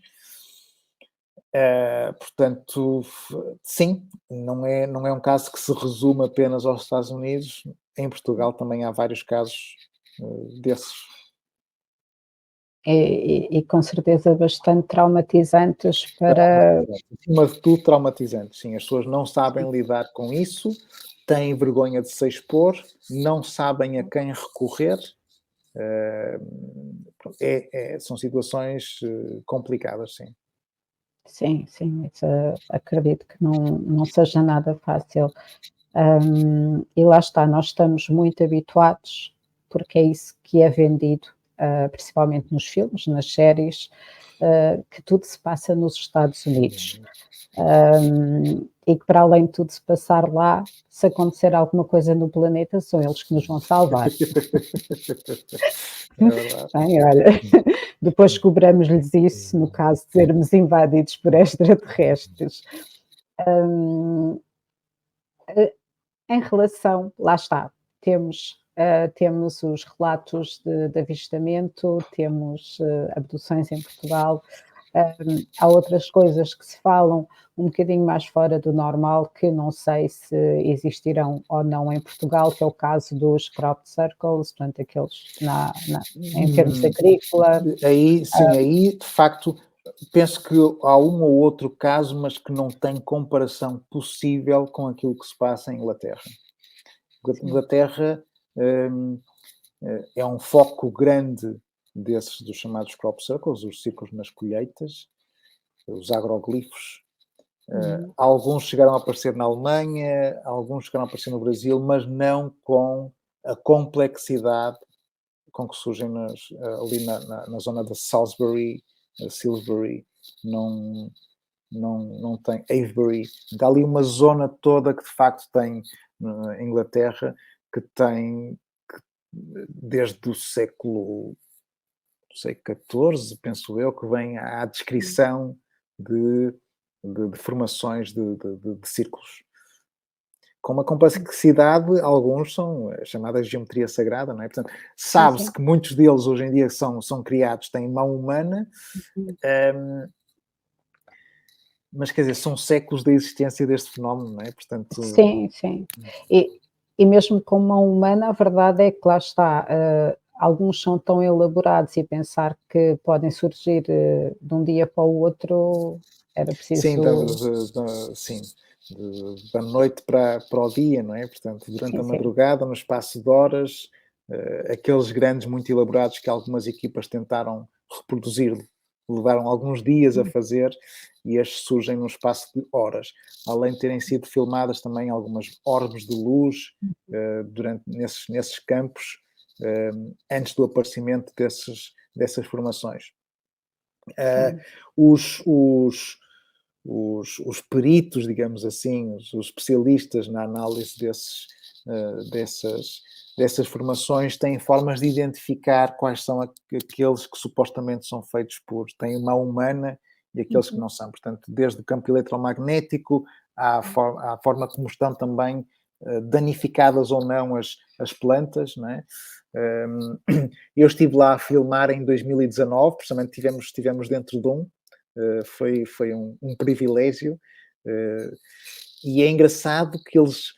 Portanto, sim, não é um caso que se resume apenas aos Estados Unidos. Em Portugal também há vários casos desses. E com certeza bastante traumatizantes para... Acima de tudo, traumatizantes, sim. As pessoas não sabem lidar com isso, têm vergonha de se expor, não sabem a quem recorrer. São situações complicadas, sim. Sim, isso, acredito que não seja nada fácil. E lá está, nós estamos muito habituados, porque é isso que é vendido, principalmente nos filmes, nas séries, que tudo se passa nos Estados Unidos. E que para além de tudo se passar lá, se acontecer alguma coisa no planeta, são eles que nos vão salvar. É verdade. Bem, olha, depois cobramos-lhes isso no caso de sermos invadidos por extraterrestres. Em relação, lá está, temos os relatos de avistamento, temos abduções em Portugal, há outras coisas que se falam um bocadinho mais fora do normal, que não sei se existirão ou não em Portugal, que é o caso dos crop circles, portanto, aqueles em termos agrícola. Aí, de facto, penso que há um ou outro caso, mas que não tem comparação possível com aquilo que se passa em Inglaterra. Inglaterra é um foco grande desses dos chamados crop circles, os círculos nas colheitas, os agroglifos. Alguns chegaram a aparecer na Alemanha, alguns chegaram a aparecer no Brasil, mas não com a complexidade com que surgem ali na zona de Salisbury, Salisbury, não tem Avebury. Há ali uma zona toda que de facto tem na Inglaterra, que tem desde o século XIV, penso eu, que vem à descrição de formações de círculos. Com uma complexidade, alguns são chamadas geometria sagrada, não é? Portanto, sabe-se que muitos deles hoje em dia são criados, têm mão humana, mas quer dizer, são séculos da existência deste fenómeno, não é? Portanto... Sim. E mesmo com mão humana, a verdade é que lá está, alguns são tão elaborados e pensar que podem surgir de um dia para o outro, era preciso... Sim, da noite para o dia, não é? Portanto, durante a madrugada, no espaço de horas, aqueles grandes muito elaborados que algumas equipas tentaram reproduzir, levaram alguns dias a fazer, e estes surgem num espaço de horas, além de terem sido filmadas também algumas orbes de luz nesses campos, antes do aparecimento dessas formações. Os peritos, digamos assim, os especialistas na análise dessas formações têm formas de identificar quais são aqueles que supostamente são feitos têm mão humana e aqueles que não são. Portanto, desde o campo eletromagnético à forma como estão também danificadas ou não as plantas, não é? Eu estive lá a filmar em 2019, precisamente estivemos dentro de um. Foi um privilégio, e é engraçado que eles,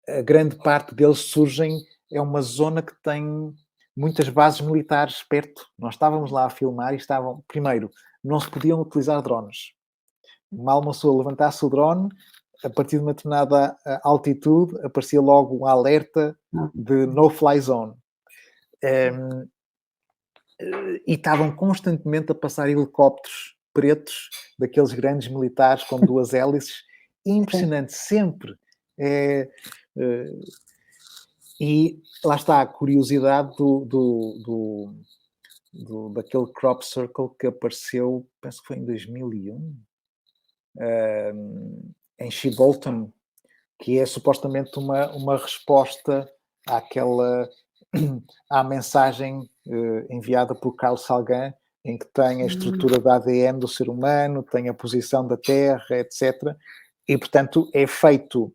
a grande parte deles surgem, é uma zona que tem muitas bases militares perto. Nós estávamos lá a filmar e primeiro, não se podiam utilizar drones. Mal uma pessoa levantasse o drone, a partir de uma determinada altitude, aparecia logo um alerta de no-fly zone. E estavam constantemente a passar helicópteros pretos, daqueles grandes militares com duas hélices, impressionante, sempre. E lá está a curiosidade daquele crop circle que apareceu, penso que foi em 2001, em Shebolton, que é supostamente uma resposta à mensagem enviada por Carl Sagan, em que tem a estrutura da ADN do ser humano, tem a posição da Terra, etc. E, portanto, é feito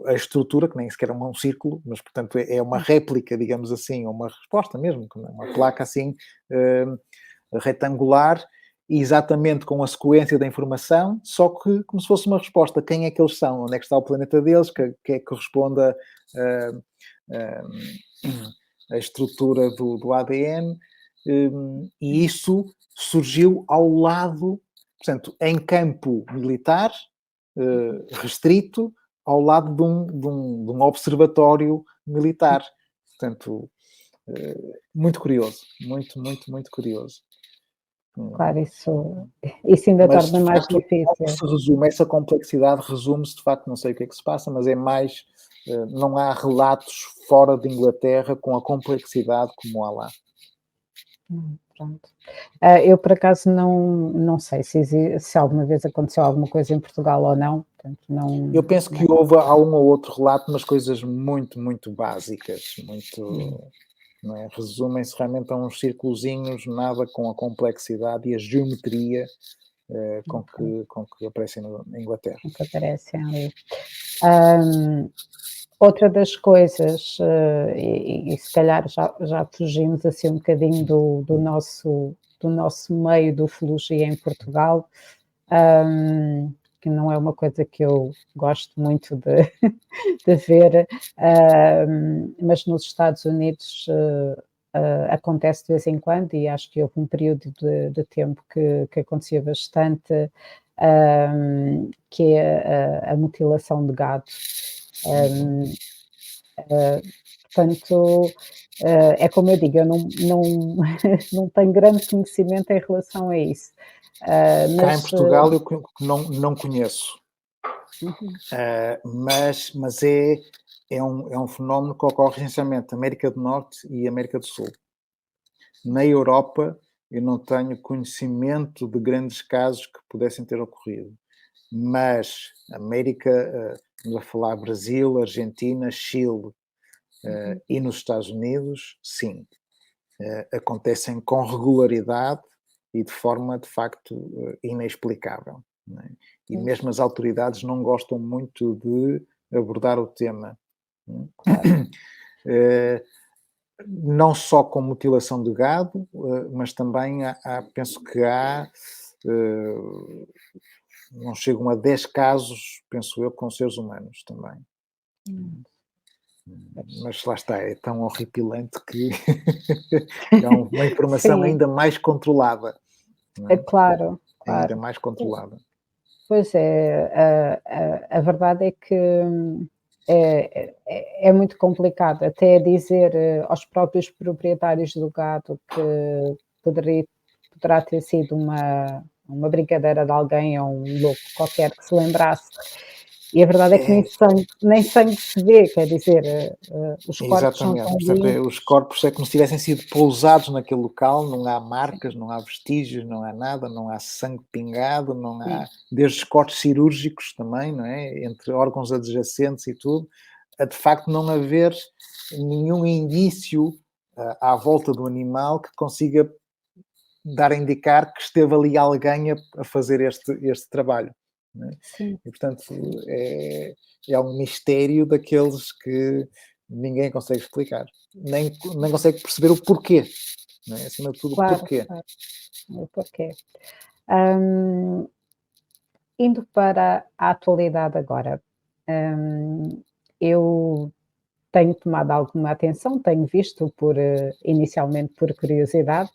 a estrutura, que nem sequer é um círculo, mas, portanto, é uma réplica, digamos assim, ou uma resposta mesmo, uma placa assim retangular, exatamente com a sequência da informação, só que como se fosse uma resposta. Quem é que eles são? Onde é que está o planeta deles? Que é que corresponde a estrutura do ADN? E isso surgiu ao lado, portanto, em campo militar, restrito, ao lado de um observatório militar. Portanto, muito curioso. Muito curioso. Claro, isso ainda Mas, torna de mais facto, difícil. se resume, essa complexidade resume-se, de facto, não sei o que é que se passa, mas é mais, não há relatos fora de Inglaterra com a complexidade como há lá. Pronto. Eu, por acaso, não sei se alguma vez aconteceu alguma coisa em Portugal ou não. Portanto, não, Eu penso que há um ou outro relato, mas coisas muito básicas, não é? Resumem-se realmente a uns círculozinhos, nada com a complexidade e a geometria com que aparecem na Inglaterra. que aparecem ali. Outra das coisas, e se calhar já fugimos assim um bocadinho do nosso meio de ufologia em Portugal, que não é uma coisa que eu gosto muito de ver, mas nos Estados Unidos acontece de vez em quando, e acho que houve um período de tempo que acontecia bastante, que é a mutilação de gado. Portanto, é como eu digo, eu não tenho grande conhecimento em relação a isso. Cá em Portugal eu não conheço, mas é um fenómeno que ocorre essencialmente na América do Norte e América do Sul. Na Europa eu não tenho conhecimento de grandes casos que pudessem ter ocorrido, mas América, estamos a falar Brasil, Argentina, Chile e nos Estados Unidos, sim, acontecem com regularidade e de forma, de facto, inexplicável. Não é? E mesmo as autoridades não gostam muito de abordar o tema. Não só com mutilação de gado, mas também penso que não chegam a 10 casos, penso eu, com seres humanos também. Mas lá está, é tão horripilante que é uma informação ainda mais controlada. Não é? É claro. Ainda mais controlada. Pois é, a verdade é que é muito complicado, até dizer aos próprios proprietários do gado que poderá ter sido uma brincadeira de alguém ou um louco qualquer que se lembrasse. E a verdade é que nem sangue se vê, quer dizer, os corpos são tão limpos. Os corpos é como se tivessem sido pousados naquele local, não há marcas, não há vestígios, não há nada, não há sangue pingado, não há, desde cortes cirúrgicos também, não é? Entre órgãos adjacentes e tudo, a de facto não haver nenhum indício à volta do animal que consiga dar a indicar que esteve ali alguém a fazer este trabalho. E, portanto, é um mistério daqueles que ninguém consegue explicar. Nem consegue perceber o porquê. Não é? Acima de tudo, o porquê. Claro, o porquê. Indo para a atualidade agora, eu tenho tomado alguma atenção, tenho visto inicialmente por curiosidade,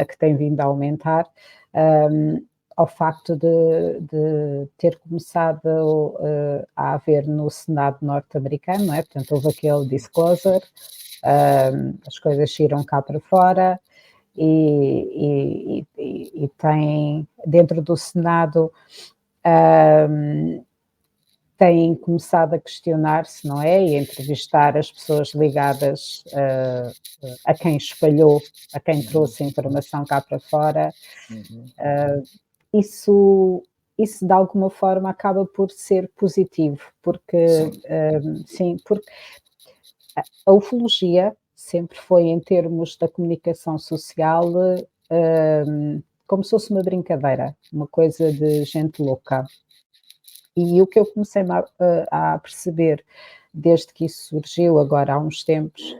que tem vindo a aumentar, ao facto de ter começado a haver no Senado norte-americano, não é? Portanto, houve aquele disclosure, as coisas saíram cá para fora e tem, dentro do Senado, têm começado a questionar-se, não é? E a entrevistar as pessoas ligadas a quem espalhou, a quem trouxe a informação cá para fora. Isso de alguma forma acaba por ser positivo, porque porque a ufologia sempre foi, em termos da comunicação social, como se fosse uma brincadeira, uma coisa de gente louca. E o que eu comecei a perceber desde que isso surgiu, agora há uns tempos,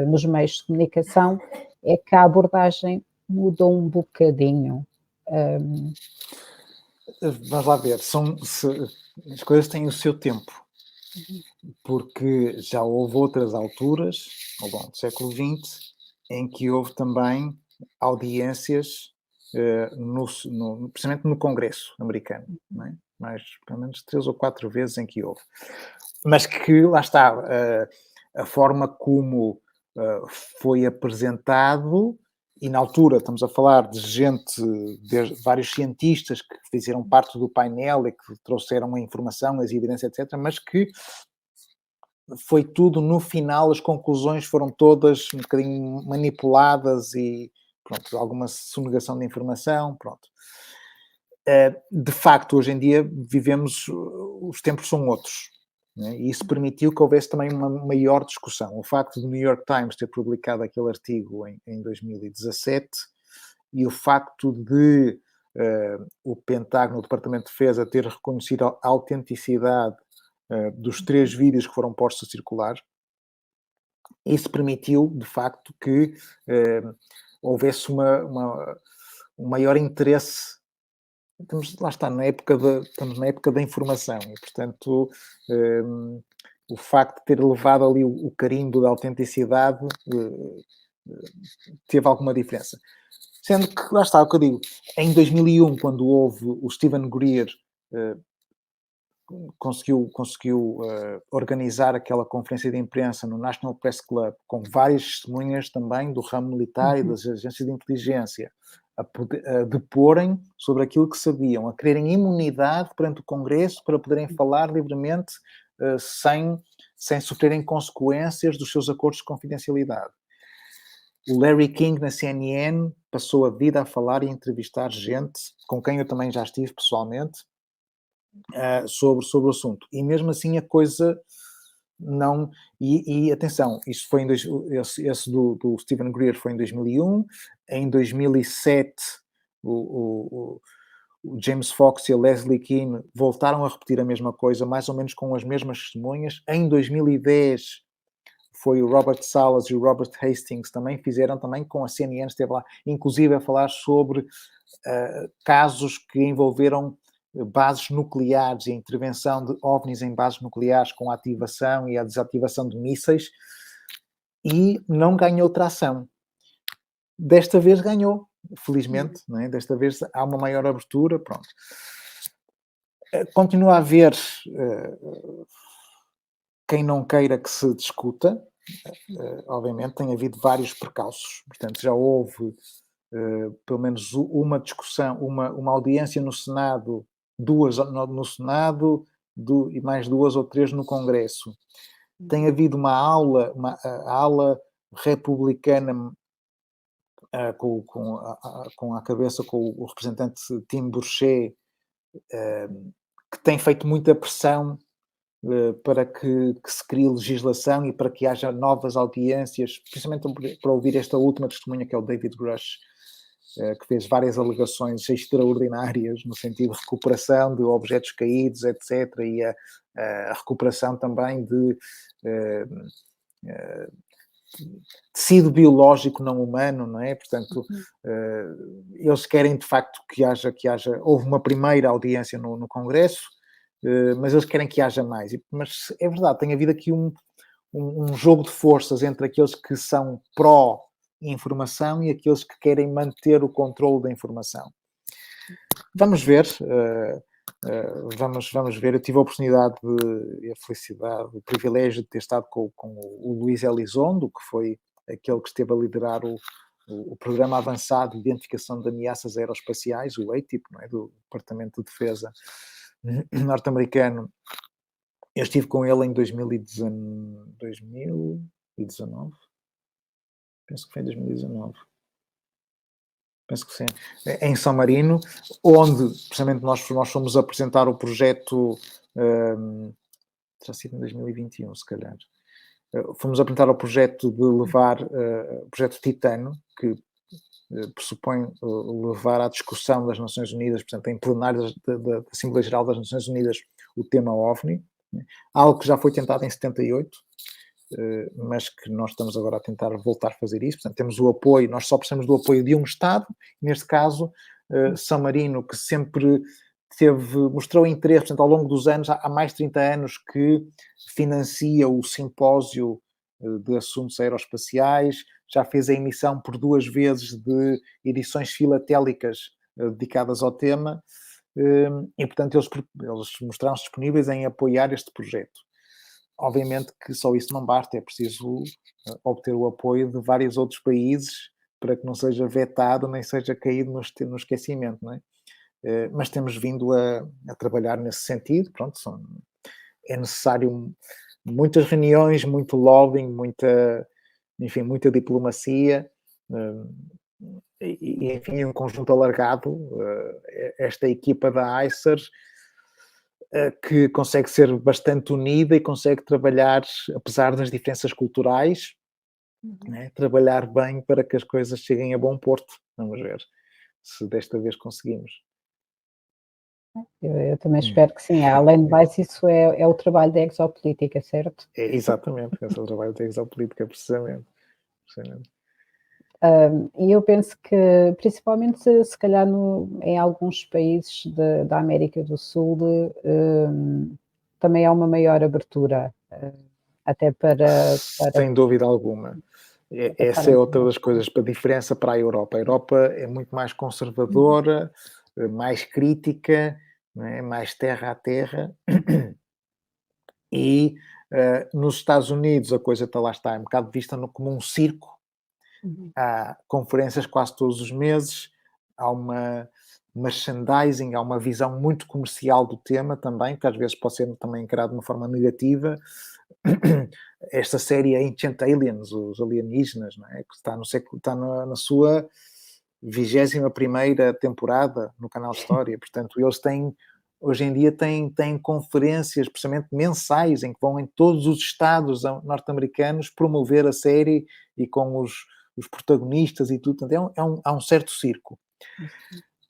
nos meios de comunicação, é que a abordagem mudou um bocadinho. Vamos lá ver, as coisas têm o seu tempo, porque já houve outras alturas, ao longo do século XX, em que houve também audiências, precisamente no Congresso americano, não é? Mais, pelo menos 3 ou 4 vezes em que houve. Mas que, lá está, a forma como foi apresentado, e na altura estamos a falar de gente, de vários cientistas que fizeram parte do painel e que trouxeram a informação, as evidências, etc., mas que foi tudo, no final, as conclusões foram todas um bocadinho manipuladas e, pronto, alguma sonegação de informação, pronto. De facto, hoje em dia, os tempos são outros, né? E isso permitiu que houvesse também uma maior discussão. O facto do New York Times ter publicado aquele artigo em 2017 e o facto de o Pentágono, o Departamento de Defesa, ter reconhecido a autenticidade dos 3 vídeos que foram postos a circular, isso permitiu, de facto, que houvesse um maior interesse. Lá está, estamos na época da informação e, portanto, o facto de ter levado ali o carimbo da autenticidade teve alguma diferença. Sendo que, lá está, o que eu digo, em 2001, quando houve o Stephen Greer, conseguiu organizar aquela conferência de imprensa no National Press Club, com várias testemunhas também do ramo militar e das agências de inteligência, a deporem sobre aquilo que sabiam, a quererem imunidade perante o Congresso para poderem falar livremente sem sofrerem consequências dos seus acordos de confidencialidade. O Larry King, na CNN, passou a vida a falar e a entrevistar gente, com quem eu também já estive pessoalmente, sobre o assunto. E mesmo assim a coisa não... E atenção, isto foi esse do Stephen Greer foi em 2001, em 2007 o James Fox e a Leslie Kean voltaram a repetir a mesma coisa, mais ou menos com as mesmas testemunhas. Em 2010 foi o Robert Salas e o Robert Hastings também fizeram, também com a CNN, esteve lá, inclusive a falar sobre casos que envolveram bases nucleares e a intervenção de OVNIs em bases nucleares com a ativação e a desativação de mísseis, e não ganhou tração. Desta vez ganhou, felizmente, não é? Desta vez há uma maior abertura, pronto. Continua a haver quem não queira que se discuta, obviamente tem havido vários percalços, portanto já houve pelo menos uma discussão, uma audiência no Senado, 2 no Senado e mais 2 ou 3 no Congresso. Tem havido uma ala republicana com a cabeça com o representante Tim Burchett, que tem feito muita pressão para que se crie legislação e para que haja novas audiências, principalmente para ouvir esta última testemunha, que é o David Grush, que fez várias alegações extraordinárias no sentido de recuperação de objetos caídos, etc., e a recuperação também de tecido biológico não humano, não é? Portanto, eles querem de facto que haja, houve uma primeira audiência no Congresso, mas eles querem que haja mais. Mas é verdade, tem havido aqui um jogo de forças entre aqueles que são pró-informação e aqueles que querem manter o controle da informação. Vamos ver. Vamos ver. Eu tive a oportunidade a felicidade, o privilégio de ter estado com o Luís Elizondo, que foi aquele que esteve a liderar o Programa Avançado de Identificação de Ameaças Aeroespaciais, o ATIP, não é? Do Departamento de Defesa norte-americano. Eu estive com ele em 2019. Penso que foi em 2019. Penso que sim. Em São Marino, onde, precisamente, nós fomos apresentar o projeto... terá sido em 2021, se calhar. Fomos apresentar o projeto de levar... o projeto Titano, que pressupõe levar à discussão das Nações Unidas, portanto, em plenários da Assembleia Geral das Nações Unidas, o tema OVNI, né? Algo que já foi tentado em 78, mas que nós estamos agora a tentar voltar a fazer isso. Portanto, temos o apoio, nós só precisamos do apoio de um Estado, neste caso, San Marino, que sempre mostrou interesse, portanto, ao longo dos anos, há mais de 30 anos que financia o simpósio de assuntos aeroespaciais, já fez a emissão por 2 vezes de edições filatélicas dedicadas ao tema, e, portanto, eles mostraram-se disponíveis em apoiar este projeto. Obviamente que só isso não basta, é preciso obter o apoio de vários outros países para que não seja vetado nem seja caído no esquecimento, não é? Mas temos vindo a trabalhar nesse sentido. Pronto, é necessário muitas reuniões, muito lobbying, muita diplomacia, e enfim, um conjunto alargado. Esta equipa da ICER, que consegue ser bastante unida e consegue trabalhar, apesar das diferenças culturais, né, trabalhar bem para que as coisas cheguem a bom porto. Vamos ver se desta vez conseguimos. Eu também espero que sim. Além de mais, isso é o trabalho da exopolítica, certo? Exatamente, esse é o trabalho da exopolítica, precisamente. E eu penso que, principalmente se calhar em alguns países da América do Sul, também há uma maior abertura, até para... Sem dúvida alguma. Essa é outra das coisas, a diferença para a Europa. A Europa é muito mais conservadora, mais crítica, não é? Mais terra a terra, e nos Estados Unidos a coisa lá está, é um bocado vista como um circo. Há conferências quase todos os meses, há uma merchandising, há uma visão muito comercial do tema também, que às vezes pode ser também encarado de uma forma negativa. Esta série Ancient Aliens, os alienígenas, não é? Que está na sua 21ª temporada no canal História. Portanto, eles hoje em dia têm conferências, precisamente mensais, em que vão em todos os estados norte-americanos promover a série e com os protagonistas e tudo. Portanto, há um certo circo.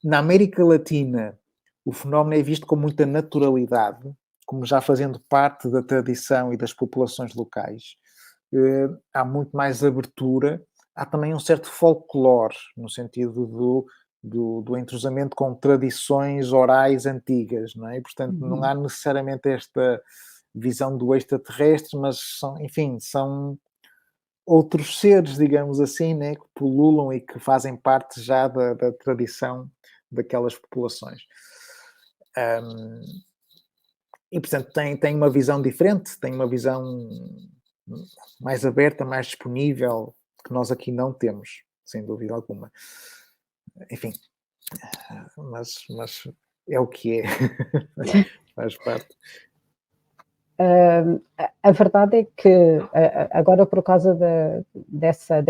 Na América Latina, o fenómeno é visto com muita naturalidade, como já fazendo parte da tradição e das populações locais. Há muito mais abertura. Há também um certo folclore, no sentido do entrosamento com tradições orais antigas, não é? E, portanto, não há necessariamente esta visão do extraterrestre, mas são outros seres, digamos assim, né, que pululam e que fazem parte já da tradição daquelas populações. E, portanto, tem uma visão diferente, tem uma visão mais aberta, mais disponível, que nós aqui não temos, sem dúvida alguma. Enfim, mas é o que é. Faz parte. A verdade é que, agora por causa dessa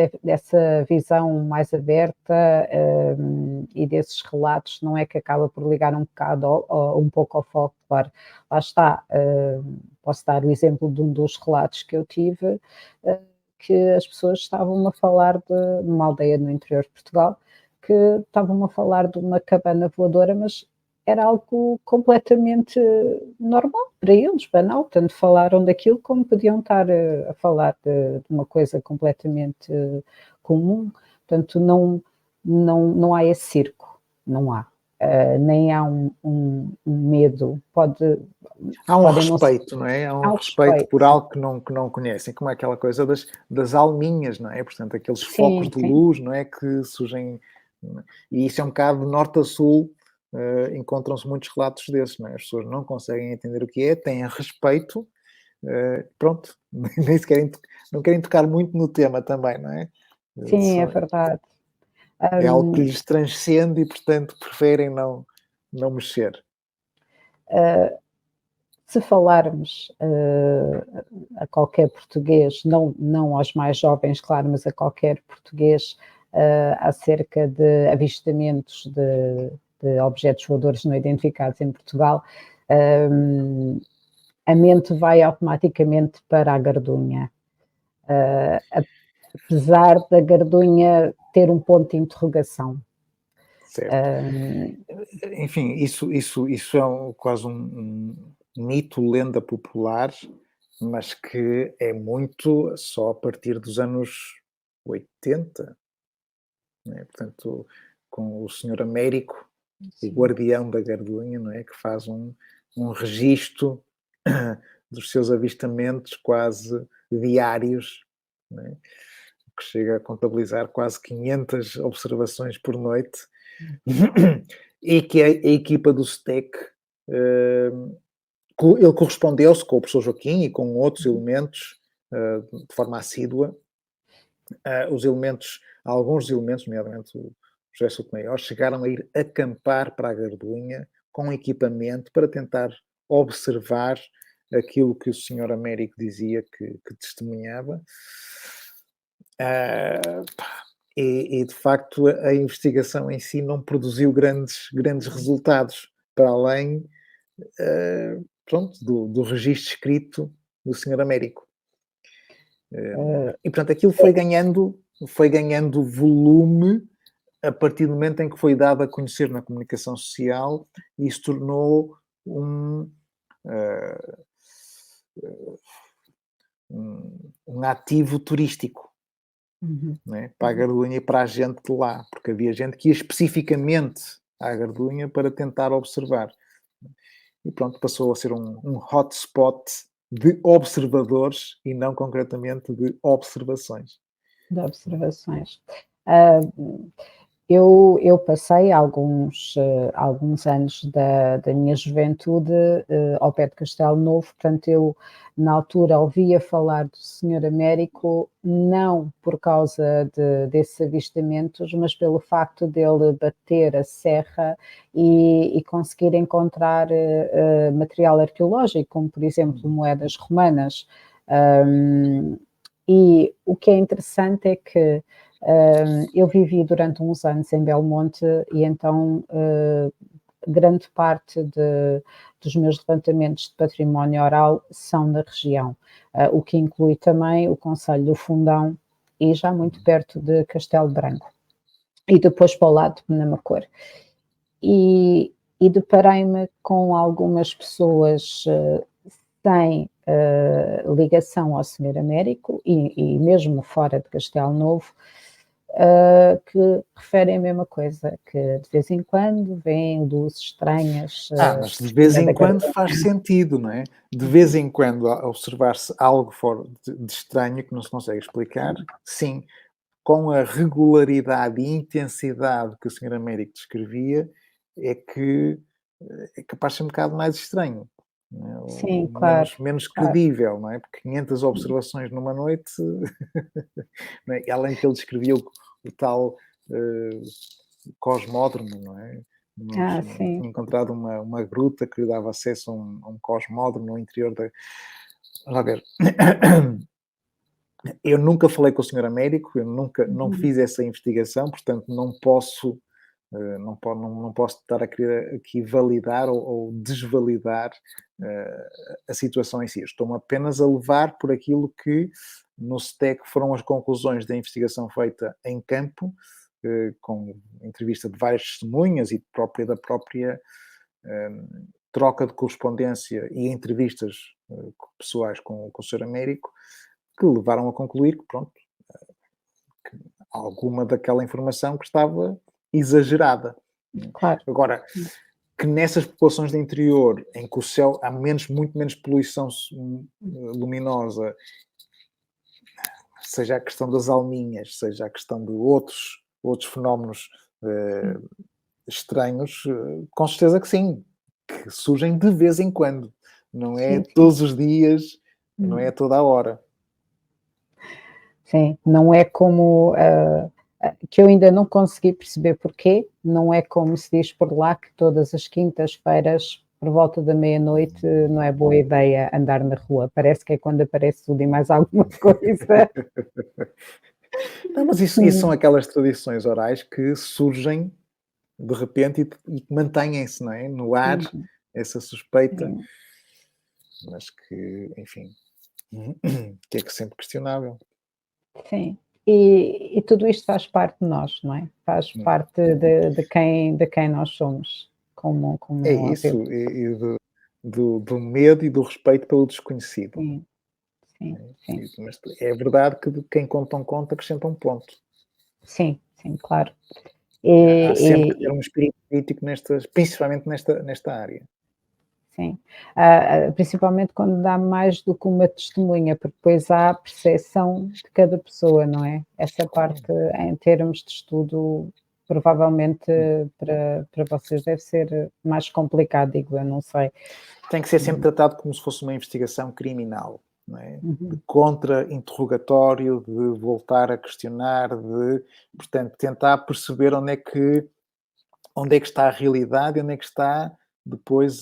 visão mais aberta e desses relatos, não é que acaba por ligar um bocado um pouco ao folclore. Lá está, posso dar o exemplo de um dos relatos que eu tive, que as pessoas estavam a falar de uma aldeia no interior de Portugal, que estavam a falar de uma cabana voadora, mas era algo completamente normal para eles, banal, tanto falaram daquilo como podiam estar a falar de uma coisa completamente comum. Portanto, não há esse circo, não há. Nem há um medo. Há um respeito, não é? Há um respeito por algo que não conhecem, como é aquela coisa das alminhas, não é? Portanto, aqueles focos de luz, não é? Que surgem, e isso é um bocado de norte a sul. Encontram-se muitos relatos desses, não é? As pessoas não conseguem entender o que é, têm respeito, pronto, nem sequer não querem tocar muito no tema também, não é? Sim, é verdade. É algo que lhes transcende e, portanto, preferem não mexer. Se falarmos a qualquer português, não aos mais jovens, claro, mas a qualquer português, acerca de avistamentos de objetos voadores não identificados em Portugal, a mente vai automaticamente para a gardunha. Apesar da gardunha ter um ponto de interrogação. Certo. Enfim, isso é quase um mito, lenda popular, mas que é muito só a partir dos anos 80, né? Portanto, com o Senhor Américo, o guardião da Gardunha, não é? Que faz um registro dos seus avistamentos quase diários, não é? Que chega a contabilizar quase 500 observações por noite, e que a equipa do STEC, ele correspondeu-se com o professor Joaquim e com outros elementos de forma assídua. Alguns elementos, nomeadamente o José Sotomayor, chegaram a ir acampar para a Gardunha com equipamento para tentar observar aquilo que o Senhor Américo dizia que testemunhava. E de facto a investigação em si não produziu grandes resultados, para além do registro escrito do Senhor Américo. E portanto aquilo foi ganhando volume a partir do momento em que foi dado a conhecer na comunicação social e se tornou um ativo turístico. Né, para a Gardunha e para a gente de lá, porque havia gente que ia especificamente à Gardunha para tentar observar. E pronto, passou a ser um hotspot de observadores e não concretamente de observações. De observações. Eu passei alguns anos da minha juventude ao pé de Castelo Novo, portanto eu na altura ouvia falar do Senhor Américo não por causa desses avistamentos, mas pelo facto dele bater a serra e conseguir encontrar material arqueológico, como por exemplo moedas romanas. E o que é interessante é que eu vivi durante uns anos em Belmonte e então grande parte dos meus levantamentos de património oral são na região, o que inclui também o Concelho do Fundão e já muito perto de Castelo Branco e depois para o lado de Penamacor. E deparei-me com algumas pessoas sem ligação ao Senhor Américo e mesmo fora de Castelo Novo, que referem a mesma coisa, que de vez em quando vêm luzes estranhas. Mas de vez em quando faz sentido, não é? De vez em quando observar-se algo fora de estranho que não se consegue explicar, sim, com a regularidade e intensidade que o Senhor Américo descrevia, é que é capaz de ser um bocado mais estranho. Não é? Sim, claro. Menos credível, não é? Porque 500 observações numa noite, não é? E além que ele descrevia o tal cosmódromo, não é? Sim. Tinha encontrado uma gruta que lhe dava acesso a um cosmódromo no interior da... Vamos lá ver. Eu nunca falei com o Senhor Américo, eu não fiz essa investigação, portanto não posso estar a querer aqui validar ou desvalidar a situação em si. Estou-me apenas a levar por aquilo que no STEC foram as conclusões da investigação feita em campo, com entrevista de várias testemunhas e da própria troca de correspondência e entrevistas pessoais com o Sr. Américo, que levaram a concluir que, pronto, que alguma daquela informação que estava exagerada. Claro. Agora, que nessas populações de interior, em que o céu há muito menos poluição luminosa, seja a questão das alminhas, seja a questão de outros fenómenos estranhos, com certeza que sim, que surgem de vez em quando. Não é todos os dias, não é a toda a hora. Sim, não é como... que eu ainda não consegui perceber porquê, não é como se diz por lá que todas as quintas-feiras, por volta da meia-noite, não é boa ideia andar na rua. Parece que é quando aparece tudo e mais alguma coisa. Não, mas isso são aquelas tradições orais que surgem de repente e que mantêm-se, não é? No ar, essa suspeita, mas que, enfim, que é que sempre questionável. Sim. E tudo isto faz parte de nós, não é? Faz parte de quem nós somos. Como É isso, do medo e do respeito pelo desconhecido. Sim, sim, sim. Mas é verdade que de quem conta um conto acrescenta um ponto. Sim, sim, claro. Há sempre que ter um espírito crítico principalmente nesta área. Sim, principalmente quando dá mais do que uma testemunha, porque depois há a percepção de cada pessoa, não é? Essa parte, em termos de estudo, provavelmente para vocês deve ser mais complicado, digo eu, não sei. Tem que ser sempre tratado como se fosse uma investigação criminal, não é? Uhum. De contra-interrogatório, de voltar a questionar, portanto, tentar perceber onde é que está a realidade e onde é que está depois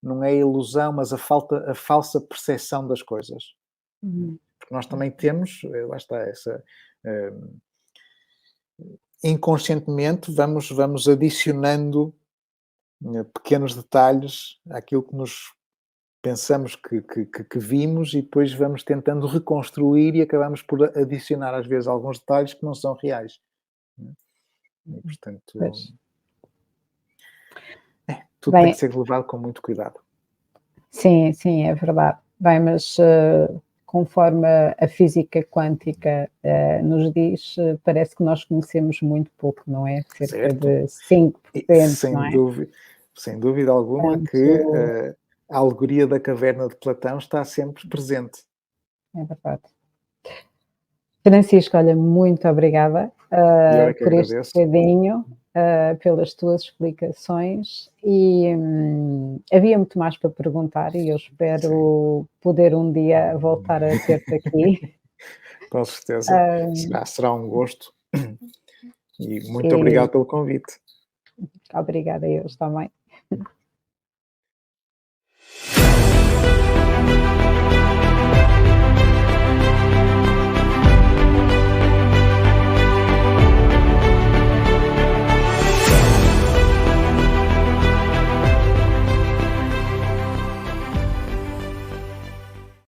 não é a ilusão, mas a falsa percepção das coisas. Uhum. Porque nós também temos, lá está, inconscientemente vamos adicionando pequenos detalhes àquilo que nos pensamos que vimos e depois vamos tentando reconstruir e acabamos por adicionar às vezes alguns detalhes que não são reais. E, portanto, tudo tem que ser levado com muito cuidado. Sim, sim, é verdade. Bem, mas conforme a física quântica nos diz, parece que nós conhecemos muito pouco, não é? Cerca de 5%, não é? Sem dúvida alguma que a alegoria da caverna de Platão está sempre presente. É verdade. Francisco, olha, muito obrigada por este bocadinho, pelas tuas explicações e havia muito mais para perguntar e eu espero poder um dia voltar a ter-te aqui. Com certeza, será um gosto e muito obrigado pelo convite. Obrigada, eu também.